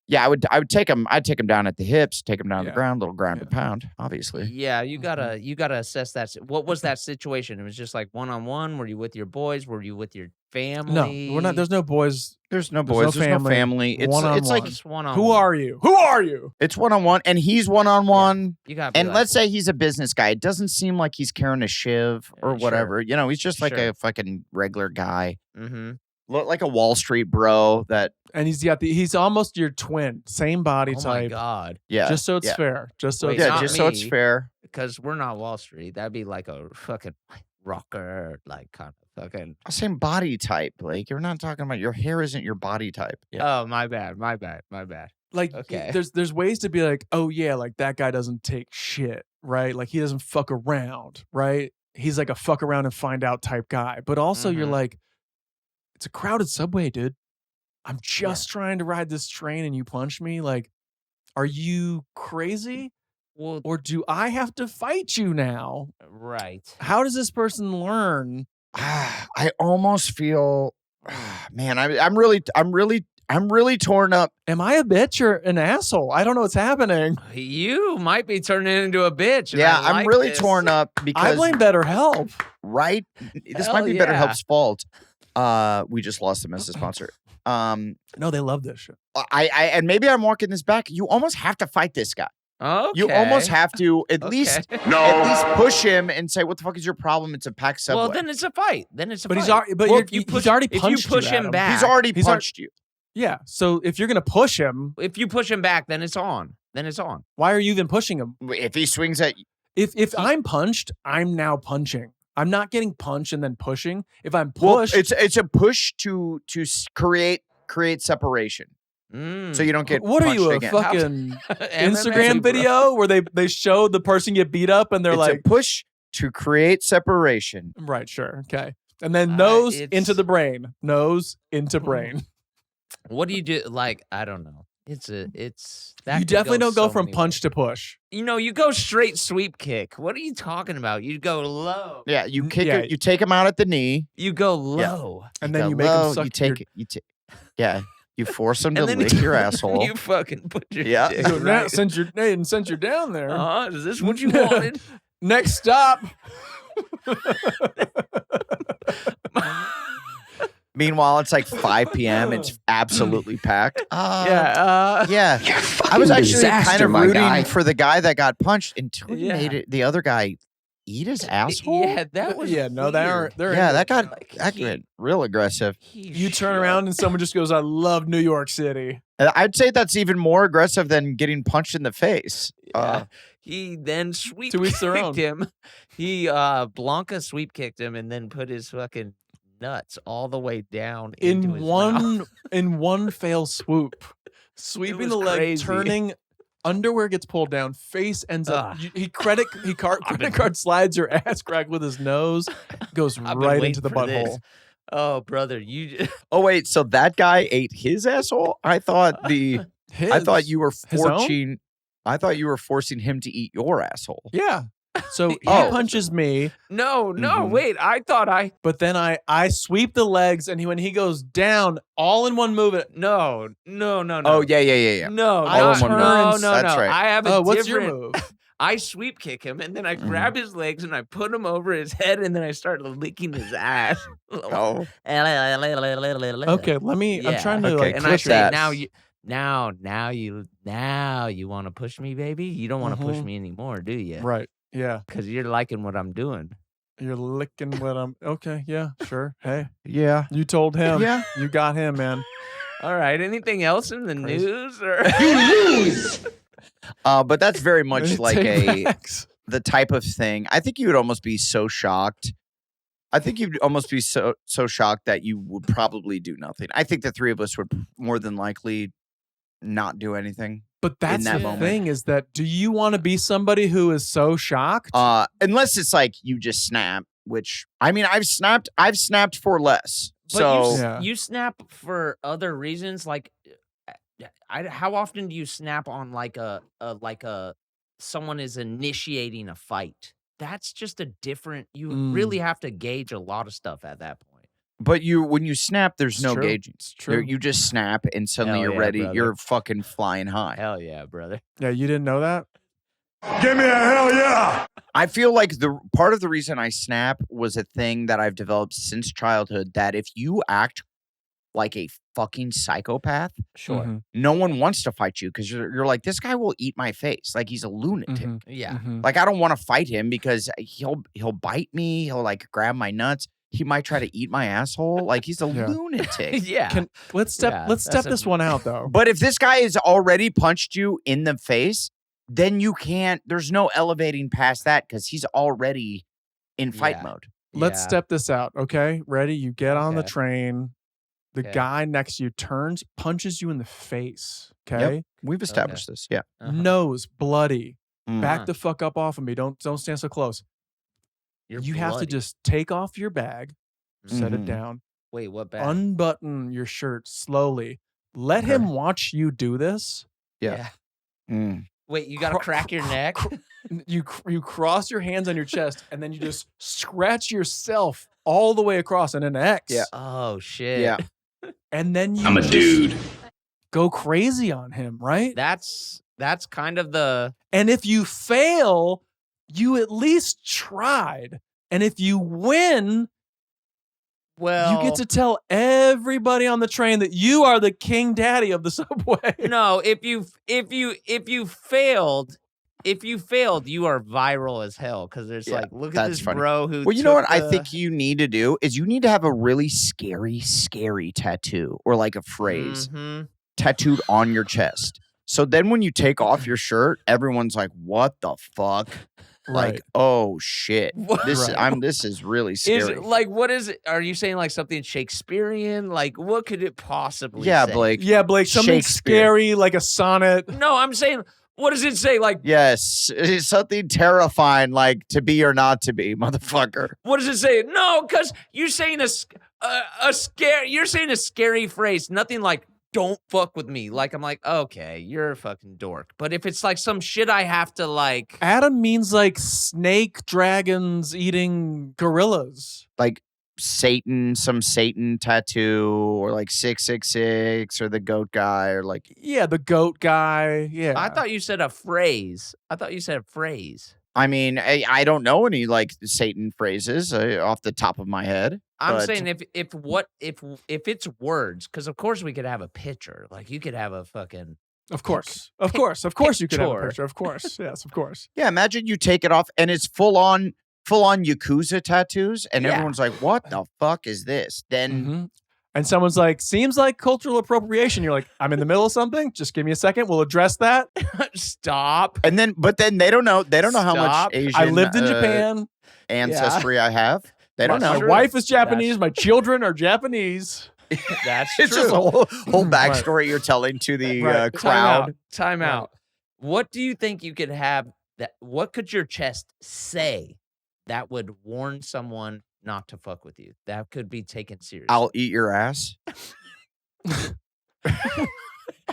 Yeah, I would take him. I'd take him down at the hips, take him down to Yeah. the ground, little ground and pound, obviously. Yeah, you gotta assess that. What was that situation? It was just like one-on-one. Were you with your boys? Were you with your family? No, we're not. There's no boys. There's no There's boys. no There's no family. family. It's One-on-one. like Just one-on-one. Who are you? Who are you? it's one-on-one, and he's one-on-one. You gotta be And like, let's say he's a business guy. It doesn't seem like he's carrying a shiv or Sure. whatever. You know, he's just like Sure. a fucking regular guy. Mm-hmm. Look like a Wall Street bro that, And he's almost your twin, same body Oh my type. God. yeah. Just so it's yeah. fair. Just so Wait, it's Yeah, not fair. just so it's me. fair. Because we're not Wall Street. That'd be like a fucking rocker, like kind of fucking. Same body type. Like, you're not talking about your hair isn't your body type. Yeah. Oh, my bad. Like Okay. there's ways to be like, oh yeah, like that guy doesn't take shit, right? Like he doesn't fuck around, right? He's like a fuck around and find out type guy. But also you're Mhm. like, it's a crowded subway, dude. I'm just trying to ride this train and you punch me. Like, are you crazy? Well, Or do I have to fight you now? right. How does this person learn? I almost feel, man, I'm really torn up. Am I a bitch or an asshole? I don't know what's happening. You might be turning into a bitch. and Yeah, I I'm like really this. torn up I because blame BetterHelp. right? This Hell might be yeah. BetterHelp's fault. We just lost them as a sponsor. No, they love this shit. I and maybe I'm walking this back. You almost have to fight this guy. Okay. You almost have to at Okay. least at least push him and say, "What the fuck is your problem?" It's a packed subway. Well, then it's a fight. Then it's a But fight. he's already, but Well, you're, if you he's push- already if punched you push him Adam. back, he's already He's already- punched you. Yeah. So if you're gonna push him, if you push him back, then it's on. why are you even pushing him? If he swings at you, If I'm punched, I'm now punching. I'm not getting punched and then pushing. If I'm well, pushed, it's a push to create separation, so you don't get. what are you, a punched again. fucking MMA, Instagram bro. video where they show the person get beat up and they're It's like, a push to create separation. right, sure, okay, and then nose it's- into the brain, nose into brain. What do you do? Like, I don't know. It's that You could definitely don't go so from many punch ways. to push. You know, you go straight sweep kick. What are you talking about? You go low. Yeah, you kick Yeah. it. You take him out at the knee. You go low. And go then you make low, him suck You take it. Yeah, you force him to And then lick your asshole. You fucking put your Yeah. dick So now, right. since you're down there, Is this what you wanted? next stop. Meanwhile, it's like 5 p.m. It's absolutely packed. Yeah. Yeah. You're a fucking I was actually disaster, kind of my rooting guy. for the guy that got punched until he Yeah. made it, the other guy eat his asshole. Yeah, that was Yeah, no, they're Yeah, that got he- real aggressive. You turn around and someone just goes, "I love New York City." And I'd say that's even more aggressive than getting punched in the face. He then sweep To each their own. kicked him. He Blanca sweep kicked him and then put his fucking nuts all the way down into his mouth. in one fell swoop, sweeping was the leg, crazy. turning. Underwear gets pulled down. Face ends up. Credit card slides your ass crack with his nose. Goes I've been right waiting into the for this. butthole. Oh, brother, you Oh wait, so that guy ate his asshole? I thought you were His own? forcing. I thought you were forcing him to eat your asshole. Yeah. So he Oh. punches me, No, Mhm. wait. I thought but then I sweep the legs, and when he goes down, all in one move. no. Oh yeah. No, I not, turn- no. That's right. I have a Oh, what's your different. move? I sweep kick him and then I Mm-hmm. grab his legs and I put him over his head and then I start licking his ass. Oh, Okay, let me. I'm Yeah. trying to Okay, like. And I clip say, that. now you want to push me, baby? You don't want to push Mhm. me anymore, do you? Right. Yeah. Because you're liking what I'm doing. You're licking what I'm. Okay. Yeah. Sure. Hey, yeah. you told him. Yeah. You got him, man. All right. Anything else in the Crazy. news? Or But that's very much like Take backs. the type of thing. I think you would almost be so shocked. I think you'd almost be so shocked that you would probably do nothing. I think the three of us would more than likely not do anything. But that's that the moment. thing is that do you want to be somebody who is so shocked? Unless it's like you just snap, which I mean, I've snapped for less. but So Yeah. you snap for other reasons. Like, how often do you snap on like a someone is initiating a fight? That's just a different. You really have to gauge a lot of stuff at that point. but when you snap, there's It's no true. gauging. It's true. You just snap and suddenly Hell you're yeah, ready. brother. You're fucking flying high. Hell yeah, brother. Yeah, you didn't know that? Give me a hell yeah! I feel like the part of the reason I snap was a thing that I've developed since childhood, that if you act like a fucking psychopath, Sure. Mhm. no one wants to fight you because you're like, this guy will eat my face. Like he's a lunatic. Mhm. Yeah. Mhm. Like I don't want to fight him because he'll bite me. He'll like grab my nuts. He might try to eat my asshole. Like he's a Yeah. lunatic. Yeah. Let's step Yeah, let's step that's a- this one out though. But if this guy has already punched you in the face, then you can't. There's no elevating past that because he's already in fight Yeah. mode. Let's Yeah. step this out, okay? Ready? You get on the Okay. train. The Okay. guy next to you turns, punches you in the face. Okay, We've established this. Yeah. Uh-huh. nose bloody. Mm. Back the fuck up off of me. Don't stand so close. You're You have to bloody. just take off your bag, set it Mhm. down, Wait. What bad? unbutton your shirt slowly. Let Okay. him watch you do this. Yeah. Mm. Wait. You gotta crack your neck. You cross your hands on your chest and then you just scratch yourself all the way across in an X. Yeah. Oh shit. Yeah. And then you I'm a just dude. go crazy on him, right? That's kind of the. And if you fail, you at least tried. And if you win, Well, you get to tell everybody on the train that you are the king daddy of the subway. No, if you failed, you are viral as hell because there's Yeah, like, look at that's this funny. bro who. Well, you know took what I the- think you need to do is you need to have a really scary tattoo or like a phrase Mhm. tattooed on your chest. So then when you take off your shirt, everyone's like, "What the fuck?" Like, Right. "Oh shit, this Right. this is really Is scary." it like what is it? Are you saying like something Shakespearean? Like what could it possibly? Yeah, say? Blake. Yeah, Blake, something Shakespeare. scary like a sonnet. No, I'm saying what does it say? Like Yes, it's something terrifying, like to be or not to be, motherfucker. what does it say? No, because you're saying a scary. You're saying a scary phrase. Nothing like "don't fuck with me." Like I'm like, okay, you're a fucking dork. But if it's like some shit I have to like. Adam means like snake dragons eating gorillas. Like some Satan tattoo, or like 666, or the goat guy, or like Yeah, the goat guy. Yeah. I thought you said a phrase. I mean, I don't know any like Satan phrases off the top of my head. I'm saying if it's words, because of course we could have a picture. Like you could have a fucking. Of course you could have a picture. Of course, yes, of course. Yeah, imagine you take it off and it's full on Yakuza tattoos, and everyone's like, "What the fuck is this?" Then. And someone's like, seems like cultural appropriation. You're like, I'm in the middle of something. Just give me a second. We'll address that. Stop. And then, but then they don't know. They don't know how much Asian. I lived in Japan. Ancestry I have. They don't know. My wife is Japanese. My children are Japanese. That's it's true. just a whole backstory you're telling to the crowd. Time out. What do you think you could have that? What could your chest say that would warn someone not to fuck with you? That could be taken seriously. I'll eat your ass.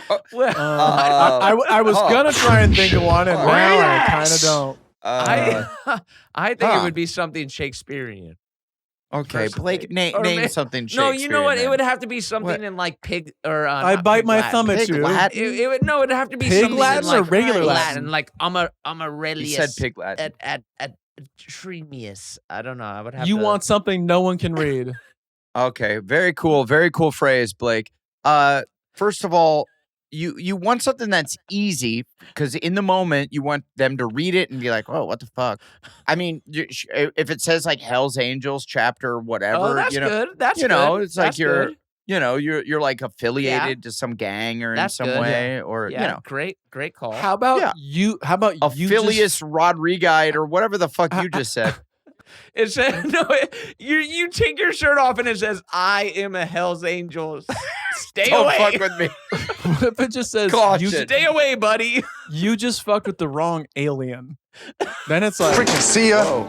I was gonna try and think of one, and now I kind of don't. I think it would be something Shakespearean. Okay, Blake, name something Shakespearean. No, you know what? Then. It would have to be something in like pig or. I bite my thumb at you. It would no. It'd have to be pig something Latin like or regular Latin. Like I'm a Aurelius. You said pig Latin. At Tremius. I don't know. I would have. You want something no one can read. Okay, very cool phrase, Blake. First of all, you want something that's easy because in the moment you want them to read it and be like, "Oh, what the fuck?" I mean, if it says like Hell's Angels chapter whatever, that's good. That's you know, good. it's like That's good. you're like affiliated to some gang or in some way or you know. Great call. How about you? How about Affilius Rodriguez or whatever the fuck you just said. It says you take your shirt off and it says, "I am a Hell's Angels." Stay Don't away. fuck with me. What if it just says, Caution. Stay away, buddy. You just fucked with the wrong alien. Then it's like, Freaking see ya.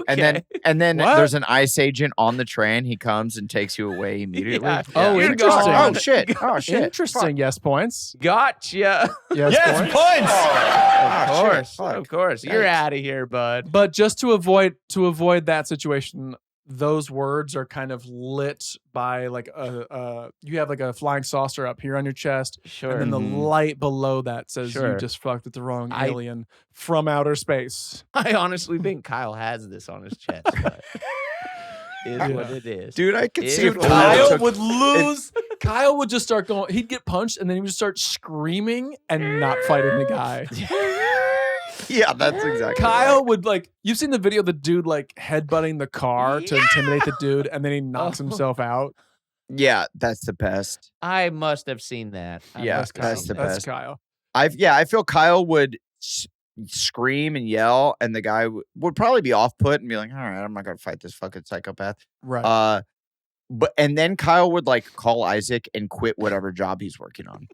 Okay. And then What? there's an ICE agent on the train. He comes and takes you away immediately. Yeah. Oh, You're interesting. gone. Oh shit. Interesting. Yes, points. Gotcha. Yes, points. Of course. You're out of here, bud. But just to avoid that situation, those words are kind of lit by like you have like a flying saucer up here on your chest, Sure. and then the light below that says Sure. you just fucked with the wrong alien from outer space. I honestly think Kyle has this on his chest. But is what it is. Dude, I could see Dude, if Kyle would lose. Kyle would just start going. He'd get punched, and then he would start screaming and not fighting the guy. Yeah, that's exactly. Kyle would like. You've seen the video of the dude like headbutting the car to intimidate the dude, and then he knocks himself out. Yeah, that's the best. I must have seen that. Yeah, that's the That's best. Kyle. I feel Kyle would scream and yell, and the guy would probably be off put and be like, "All right, I'm not gonna fight this fucking psychopath." Right. And then Kyle would like call Isaac and quit whatever job he's working on.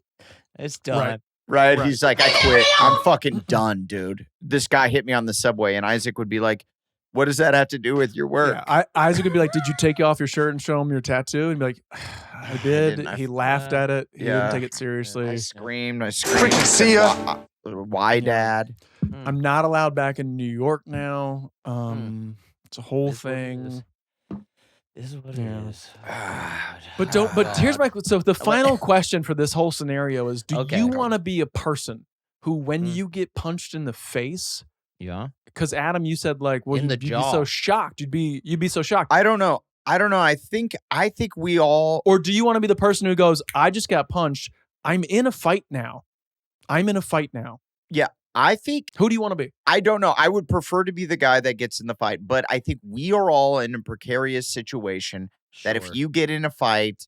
It's done. Right. He's like, I quit. I'm fucking done, dude. This guy hit me on the subway, and Isaac would be like, "What does that have to do with your work?" Yeah, Isaac would be like, "Did you take off your shirt and show him your tattoo?" And be like, "I did." didn't. He laughed at it. He didn't take it seriously. I screamed. Freaking see ya. Why, Dad? I'm not allowed back in New York now. It's a whole This is what it thing. is. This is what Yeah. it is. But here's my so the final question for this whole scenario is: do Okay. you want to be a person who, when you get punched in the face, Yeah. because Adam, you said like, well, In the you'd be jaw. so shocked. You'd be so shocked. I don't know. I think we all. Or do you want to be the person who goes, I just got punched. I'm in a fight now. Yeah, I think. Who do you want to be? I don't know. I would prefer to be the guy that gets in the fight, but I think we are all in a precarious situation that if Sure. you get in a fight,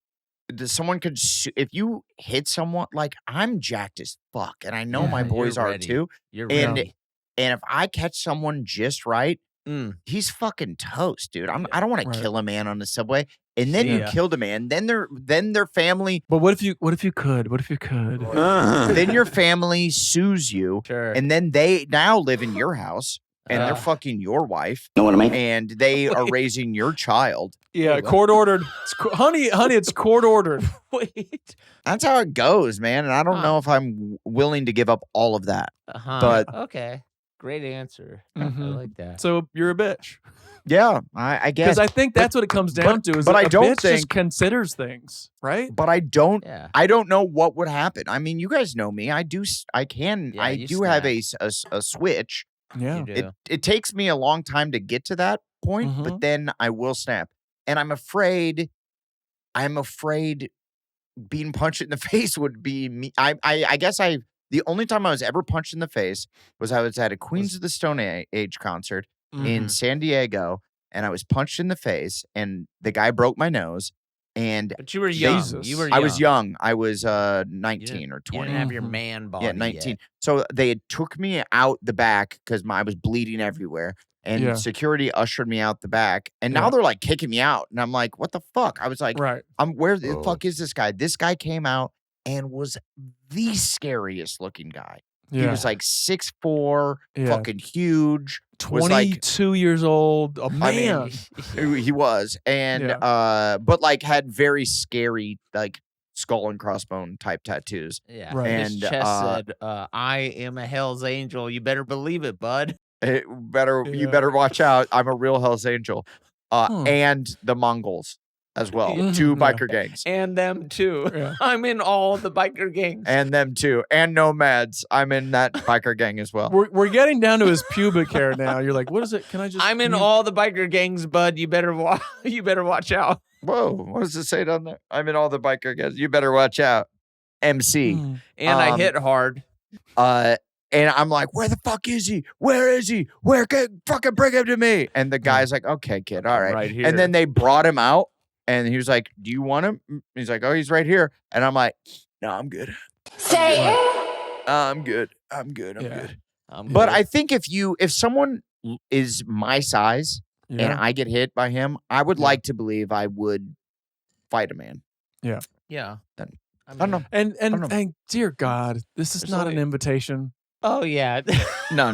someone could. If you hit someone, like I'm jacked as fuck, and I know Yeah, my boys you're are ready. too. You're And ready. and if I catch someone just right, he's fucking toast, dude. I don't want to kill a man on the subway, and then you Yeah. killed a man. Then their family, But what if you could? then your family sues you, Sure. and then they now live in your house, and they're fucking your wife, Know what I mean? and they are raising your child. Yeah, court ordered. Honey, it's court ordered. Wait. That's how it goes, man. And I don't know if I'm willing to give up all of that. Uh-huh. But- okay. Great answer. Mhm. I like that. So you're a bitch. Yeah, I guess. Because I think that's what it comes down to. Is but that I a don't bitch just think- considers things, right? But I don't. Yeah. I don't know what would happen. I mean, you guys know me. I do. I can. Yeah, I you do have snap. a switch. Yeah. You do. It takes me a long time to get to that point, Mhm. but then I will snap. And I'm afraid being punched in the face would be me. I guess the only time I was ever punched in the face was I was at a Queens of the Stone Age concert in San Diego, and I was punched in the face, and the guy broke my nose. And But you were young. Jesus. You were I was young. I was 19 or You 20. didn't have your Mhm. man body. Yeah, 19. So they had took me out the back because I was bleeding everywhere. And Yeah. security ushered me out the back. And now Yeah. they're like kicking me out. And I'm like, what the fuck? I was like, Right. where the fuck is this guy? This guy came out and was the scariest looking guy. Yeah. He was like 6'4", Yeah. fucking huge. Was like 22 years old. A man. he was. And but like had very scary like skull and crossbone type tattoos. Yeah. Right. His And, chest said, I am a Hell's Angel. You better believe it, bud. You Yeah. better watch out. I'm a real Hell's Angel. And the Mongols as well. Mhm. Two Yeah. biker gangs. And them too. Yeah. I'm in all the biker gangs. And them too. And Nomads. I'm in that biker gang as well. We're getting down to his pubic hair now. You're like, what is it? Can I just? I'm in can you- all the biker gangs, bud. You better watch out. Whoa. What does it say down there? I'm in all the biker gangs. You better watch out. MC. Mm. And I Um, hit hard. And I'm like, where the fuck is he? Where is he? Where can fucking bring him to me? And the guy's like, okay, kid, all right. Right here. And then they brought him out, and he was like, do you want him? He's like, oh, he's right here. And I'm like, no, I'm good. Say I'm good. I'm good. I'm Yeah. good. I'm But good. I think if someone is my size and Yeah. I get hit by him, I would like to believe I would fight a man. yeah. Then- I I don't know. And don't know. and dear God, this is There's not an only- invitation. Oh yeah. No.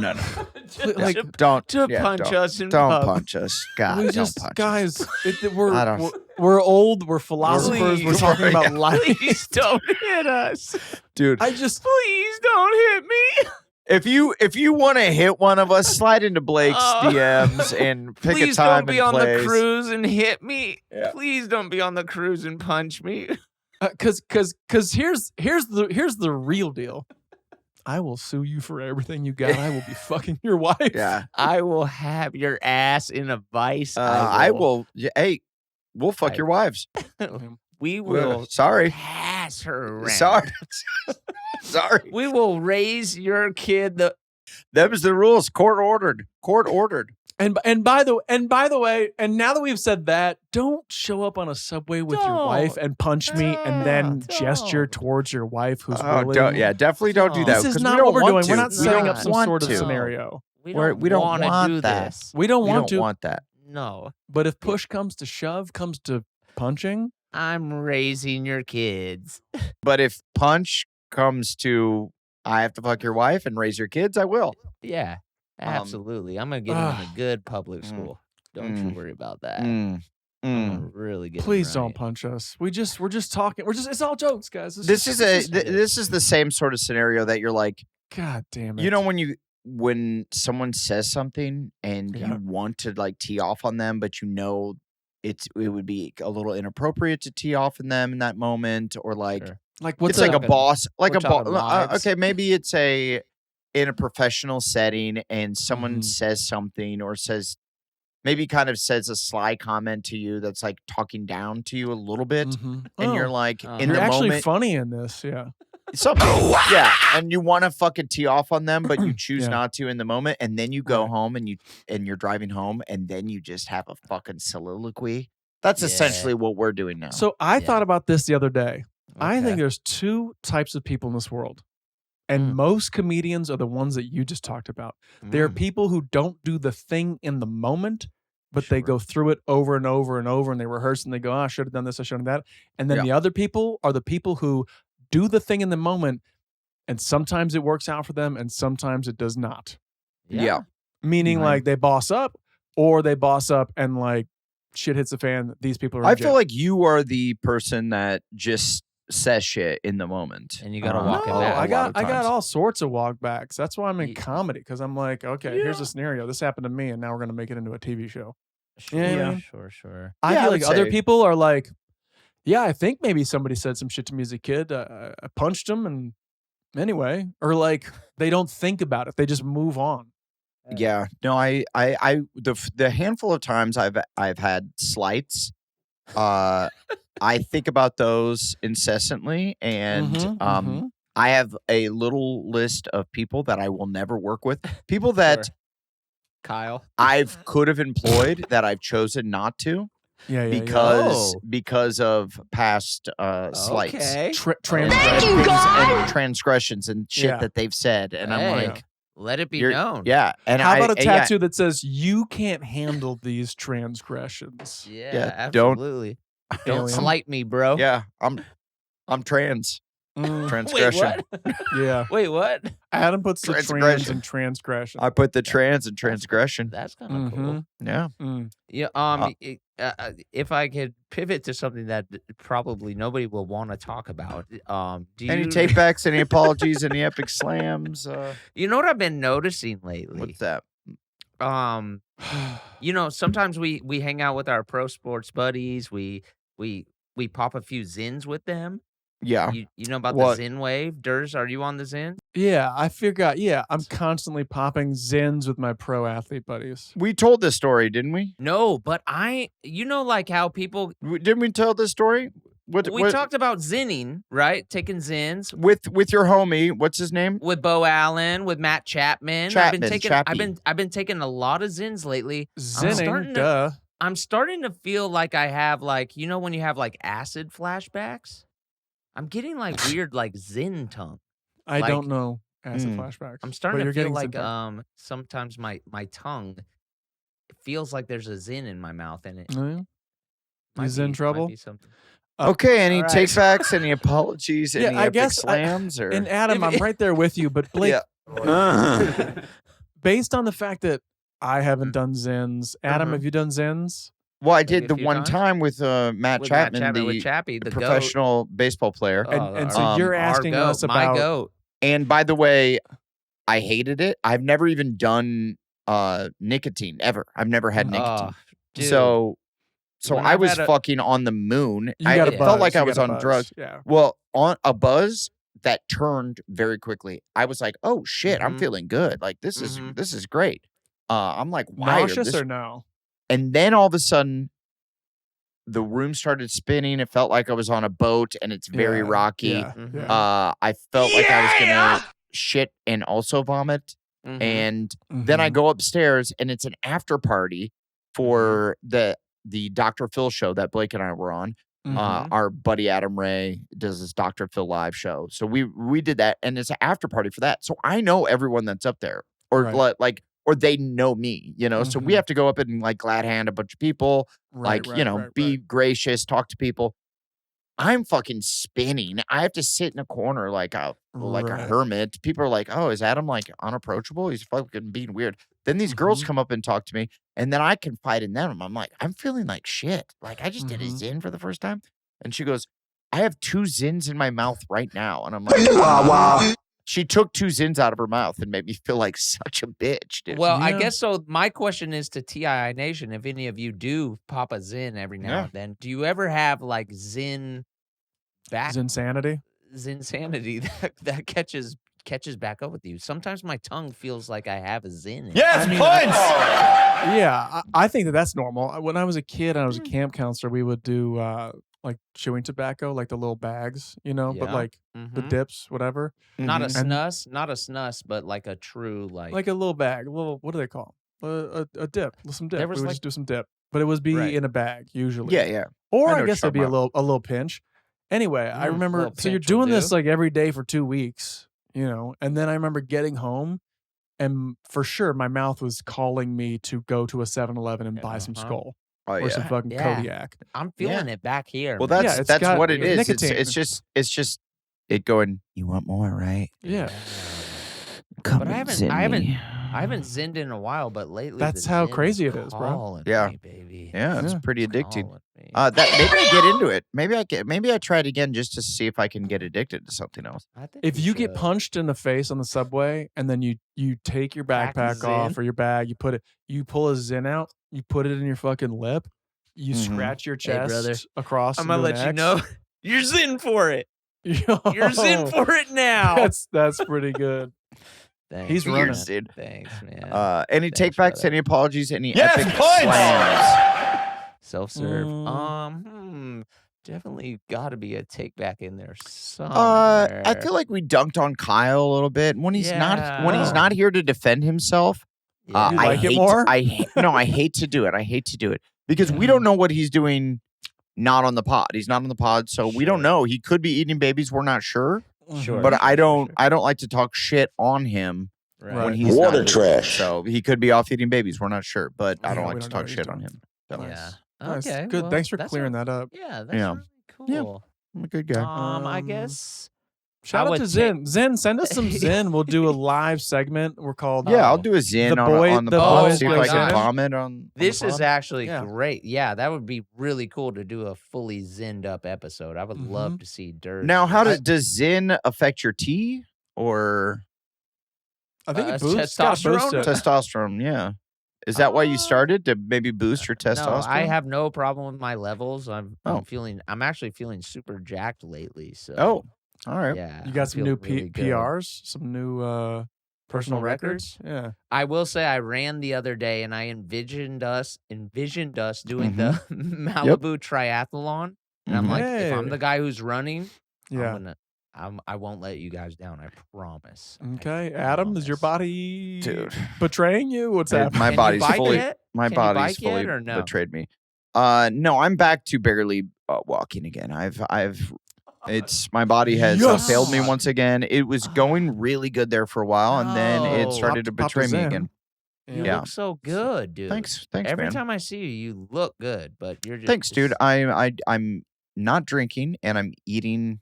Like, Don't to yeah, punch don't, us in Don't pub. punch us, God. we don't just punch us. guys, I we're don't- we're old. We're philosophers. We're Please. talking about life. Please don't hit us. dude. I just Please don't hit me. If you want to hit one of us, slide into Blake's Oh. DMs and pick Please a time don't be and on place. the cruise and hit me. Yeah. Please don't be on the cruise and punch me. because here's the real deal. I will sue you for everything you got. I will be fucking your wife. Yeah, I will have your ass in a vice. I will. Hey, we'll fuck I- your wives. We will Sorry, pass her around. sorry, sorry. We will raise your kid the Them's the rules. Court ordered. Court ordered. And by the way, and now that we've said that, don't show up on a subway with your wife and punch me and then gesture Don't. towards your wife who's Oh, willing. Definitely don't do that. This is 'cause not we don't what we're want doing. We're to. not We setting don't up some want sort of to. scenario. we We don't wanna want do that. this. We don't We want don't to. want that. No. But if push comes to shove, comes to punching, I'm raising your kids. But if punch comes to, I have to fuck your wife and raise your kids, I will. Yeah. Absolutely. I'm gonna get him in a good public school. Don't you worry about that. I'm gonna really get him please don't right. punch us. We're just talking. It's all jokes, guys. This is this is the same sort of scenario that you're like, God damn it. you know, when someone says something and Yeah. you want to like tee off on them, but you know it would be a little inappropriate to tee off in them in that moment, or like Sure. like what's it's like a talking- boss, like we're a boss. talking lives. Okay, maybe it's in a professional setting, and someone Mhm. says something or maybe kind of says a sly comment to you that's like talking down to you a little bit, Mhm. and Oh, you're like in you're the actually moment, funny in this, yeah. something, yeah, and you want to fucking tee off on them, but you choose Yeah. not to in the moment, and then you go Right. home and you're driving home, and then you just have a fucking soliloquy. That's Yeah. essentially what we're doing now. So I Yeah. thought about this the other day. I Okay. think there's two types of people in this world. And Mm. most comedians are the ones that you just talked about. There are Mm. people who don't do the thing in the moment, but they Sure. go through it over and over and over, and they rehearse and they go, I should have done this, I should have done that. And then Yeah. the other people are the people who do the thing in the moment, and sometimes it works out for them, and sometimes it does not. yeah. Meaning Right. like they boss up, or they boss up and like shit hits the fan. These people are. I in feel jail. like you are the person that just says shit in the moment. And you gotta walk it No, back. I got of times. all sorts of walkbacks. That's why I'm in Ye- comedy, because I'm like, okay, here's a scenario. This happened to me, and now we're gonna make it into a TV show. Sure, Yeah. sure. I Yeah, I feel would like other say- people are like, yeah, I think maybe somebody said some shit to me as a kid. I punched him, and anyway, or like they don't think about it. They just move on. Yeah, no, the handful of times I've had slights, I think about those incessantly, and Mhm. I have a little list of people that I will never work with, people that Sure. Kyle. could have employed that I've chosen not to Yeah, yeah, because of past slights, Okay. transgressions and transgressions and shit Yeah. that they've said, and I'm Hey. like, Let it be you're- known. yeah, and How about a yeah, tattoo that says "You can't handle these transgressions"? Yeah, Yeah, don't- absolutely. Don't Alien. slight me, bro. yeah, I'm trans. Mm, Transgression. Wait, what? yeah, Wait, what? Adam puts the trans Transgression. and transgression. I put the trans and transgression. That's kind of cool. Yeah. Mm. Yeah. If I could pivot to something that probably nobody will want to talk about. Do you Any tape backs, any apologies, any epic slams? You know what I've been noticing lately? What's that? Sometimes we hang out with our pro sports buddies. We pop a few ZYNs with them. Yeah. You know about What? the ZYN wave? Durs, are you on the ZYN? Yeah, I forgot. Yeah, I'm constantly popping ZYNs with my pro athlete buddies. We told this story, didn't we? No, but like how people Didn't we tell this story? we talked about ZYNing, right? Taking ZYNs with your homie. What's his name? with Bo Allen, with Matt Chapman. Chappie. I've been taking a lot of ZYNs lately. Zinning, I'm starting to feel like I have when you have like acid flashbacks. I'm getting like weird like ZYN tongue. I like- don't know acid flashbacks. I'm but starting to you're feel getting like some sometimes my tongue feels like there's a ZYN in my mouth and it Oh, yeah? might He's in be- might trouble? be something. Okay. Any All right. take backs? Any apologies? Yeah, Any I epic guess slams? Or And Adam, I'm right there with you, but Blake, based on the fact that I haven't done ZYNs, Adam, have you done ZYNs? well, I Maybe did a the few one times? time with Matt With Chapman, Matt Chapman, with the Chappie, the goat. professional baseball player. And so our- you're our asking goat, us my about goat. And by the way, I hated it. I've never even done nicotine ever. I've never had nicotine. Oh, dude. So When I I've was had a- fucking on the moon. you I got a it buzz. felt like I you was got a on buzz. drugs. Yeah. Well, on a buzz that turned very quickly. I was like, "Oh shit, I'm Mhm. feeling good. Like this Mhm. is great." I'm like wired. Nauseous This- or no? And then all of a sudden, the room started spinning. It felt like I was on a boat, and it's very Yeah, rocky. Yeah. Mhm. yeah. I felt like I was gonna shit and also vomit. Mhm. And then I Mhm. go upstairs, and it's an after party for the Dr. Phil show that Blake and I were on. Mhm. Our buddy Adam Ray does this Dr. Phil live show, so we did that, and it's an after party for that. So I know everyone that's up there, or Right. or they know me, So we Mhm. have to go up and like glad hand a bunch of people, Right, right, be right. gracious, talk to people. I'm fucking spinning. I have to sit in a corner like a Right. hermit. People are like, "Oh, is Adam like unapproachable? He's fucking being weird." Then these girls Mhm. come up and talk to me, and then I confide in them. I'm like, "I'm feeling like shit. Like I just did a Mhm. ZYN for the first time." And she goes, "I have 2 ZYNs in my mouth right now." And I'm like, She took 2 ZYNs out of her mouth and made me feel like such a bitch, dude. Well, I Yeah. guess so. My question is to TII Nation: if any of you do pop a ZYN every now Yeah. and then, do you ever have like ZYN back Is insanity? ZYN sanity that catches back up with you? Sometimes my tongue feels like I have a ZYN. in it. Yes, points. Yeah, I think that's normal. When I was a kid and I was a camp counselor, we would do like chewing tobacco, like the little bags, but Yeah. like the Mhm. dips, whatever. Not a Mhm. And- snus, but like a true Like a little bag, a little, what do they call 'em? A dip, some dip. There We was would like- just do some dip, but it was be Right. in a bag usually. Yeah, yeah. Or I know I what guess you're it'd be a talking little pinch. Anyway, I remember. little So you're pinch will doing this do. like every day for 2 weeks, and then I remember getting home, and for sure my mouth was calling me to go to a 7-Eleven and buy some Uh-huh. Skull Oh or some yeah. fucking Yeah. Kodiak. I'm feeling it back here. Well, man. Yeah, that's it's that's got what it is. nicotine. It's just it going. You want more, right? Yeah, Come But I and haven't- send I haven't- me. I haven't zinned in a while, but lately That's the how Zyn crazy it is, bro. calling Yeah. me, baby. Yeah, it's Yeah. pretty addicting. Calling me. Maybe I get into it. Maybe I try it again just to see if I can get addicted to something else. If you get punched in the face on the subway and then you take your backpack off or your bag, you pull a ZYN out, you put it in your fucking lip, you scratch your chest across. I'm gonna let you know you're ZYN for it. You're ZYN for it now. That's pretty good. Thanks, He's running. Dude. Thanks, man. Any Thanks, takebacks? brother. Any apologies? Any Yes, epic punch! slams? Self-serve. Definitely got to be a take back in there somewhere. I feel like we dunked on Kyle a little bit when he's not here to defend himself. You like it more? I hate to do it because we don't know what he's doing. Not on the pod. He's not on the pod, so we don't know. He could be eating babies. We're not sure. Sure, but I don't like to talk shit on him when he's Water not trash. So he could be off eating babies. We're not sure, but I don't like to talk shit on him. So. Yeah. Nice. Okay. Good. well, Thanks for that's clearing that up. Yeah, that's Yeah. really cool. Yeah. I'm a good guy. I guess. Shout out to ZYN. ZYN, send us some ZYN. We'll do a live segment. We're called. I'll do a ZYN on the pod. See if I can vomit on. This is actually Yeah. great. Yeah, that would be really cool to do a fully ZYN'd up episode. I would love to see Dirt. Now, how does ZYN affect your tea or I think it boosts testosterone. testosterone? Yeah. Is that why you started to maybe boost your testosterone? No, I have no problem with my levels. I'm actually feeling super jacked lately. So all right. yeah, You got some new really good. PRs, some new personal records. Yeah. I will say I ran the other day and I envisioned us doing the Malibu triathlon. And I'm like, if I'm the guy who's running, I won't let you guys down. I promise. Okay, Adam, is your body Dude. betraying you? What's happening? My body's fully or no? betrayed me. No, I'm back to barely walking again. My body has failed me once again. It was going really good there for a while, and then it started to betray me again. You look so good, dude. Thanks, Every man. time I see you, you look good, but you're just Thanks, dude. I'm not drinking, and I'm eating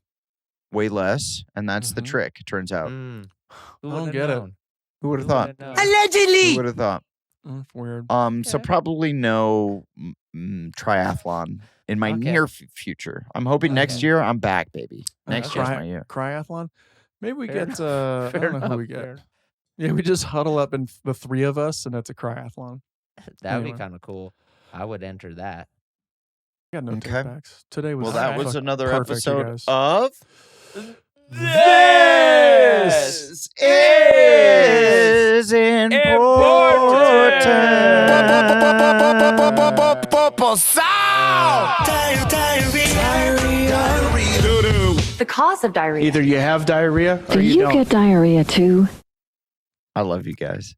way less, and that's the trick. It turns out. Who I don't would've get known? it. Who would have thought? Allegedly. Who would have thought? Weird. So probably no triathlon in my near future. I'm hoping next year I'm back, baby. Next year's my year. Triathlon? Maybe we get, I don't know who we get. Yeah, we just huddle up in the three of us, and it's a triathlon. That would be kind of cool. I would enter that. Got no takebacks. Today was that was another perfect, you episode guys. of This is The cause of diarrhea. Either you have diarrhea or Do you don't. get diarrhea too? I love you guys.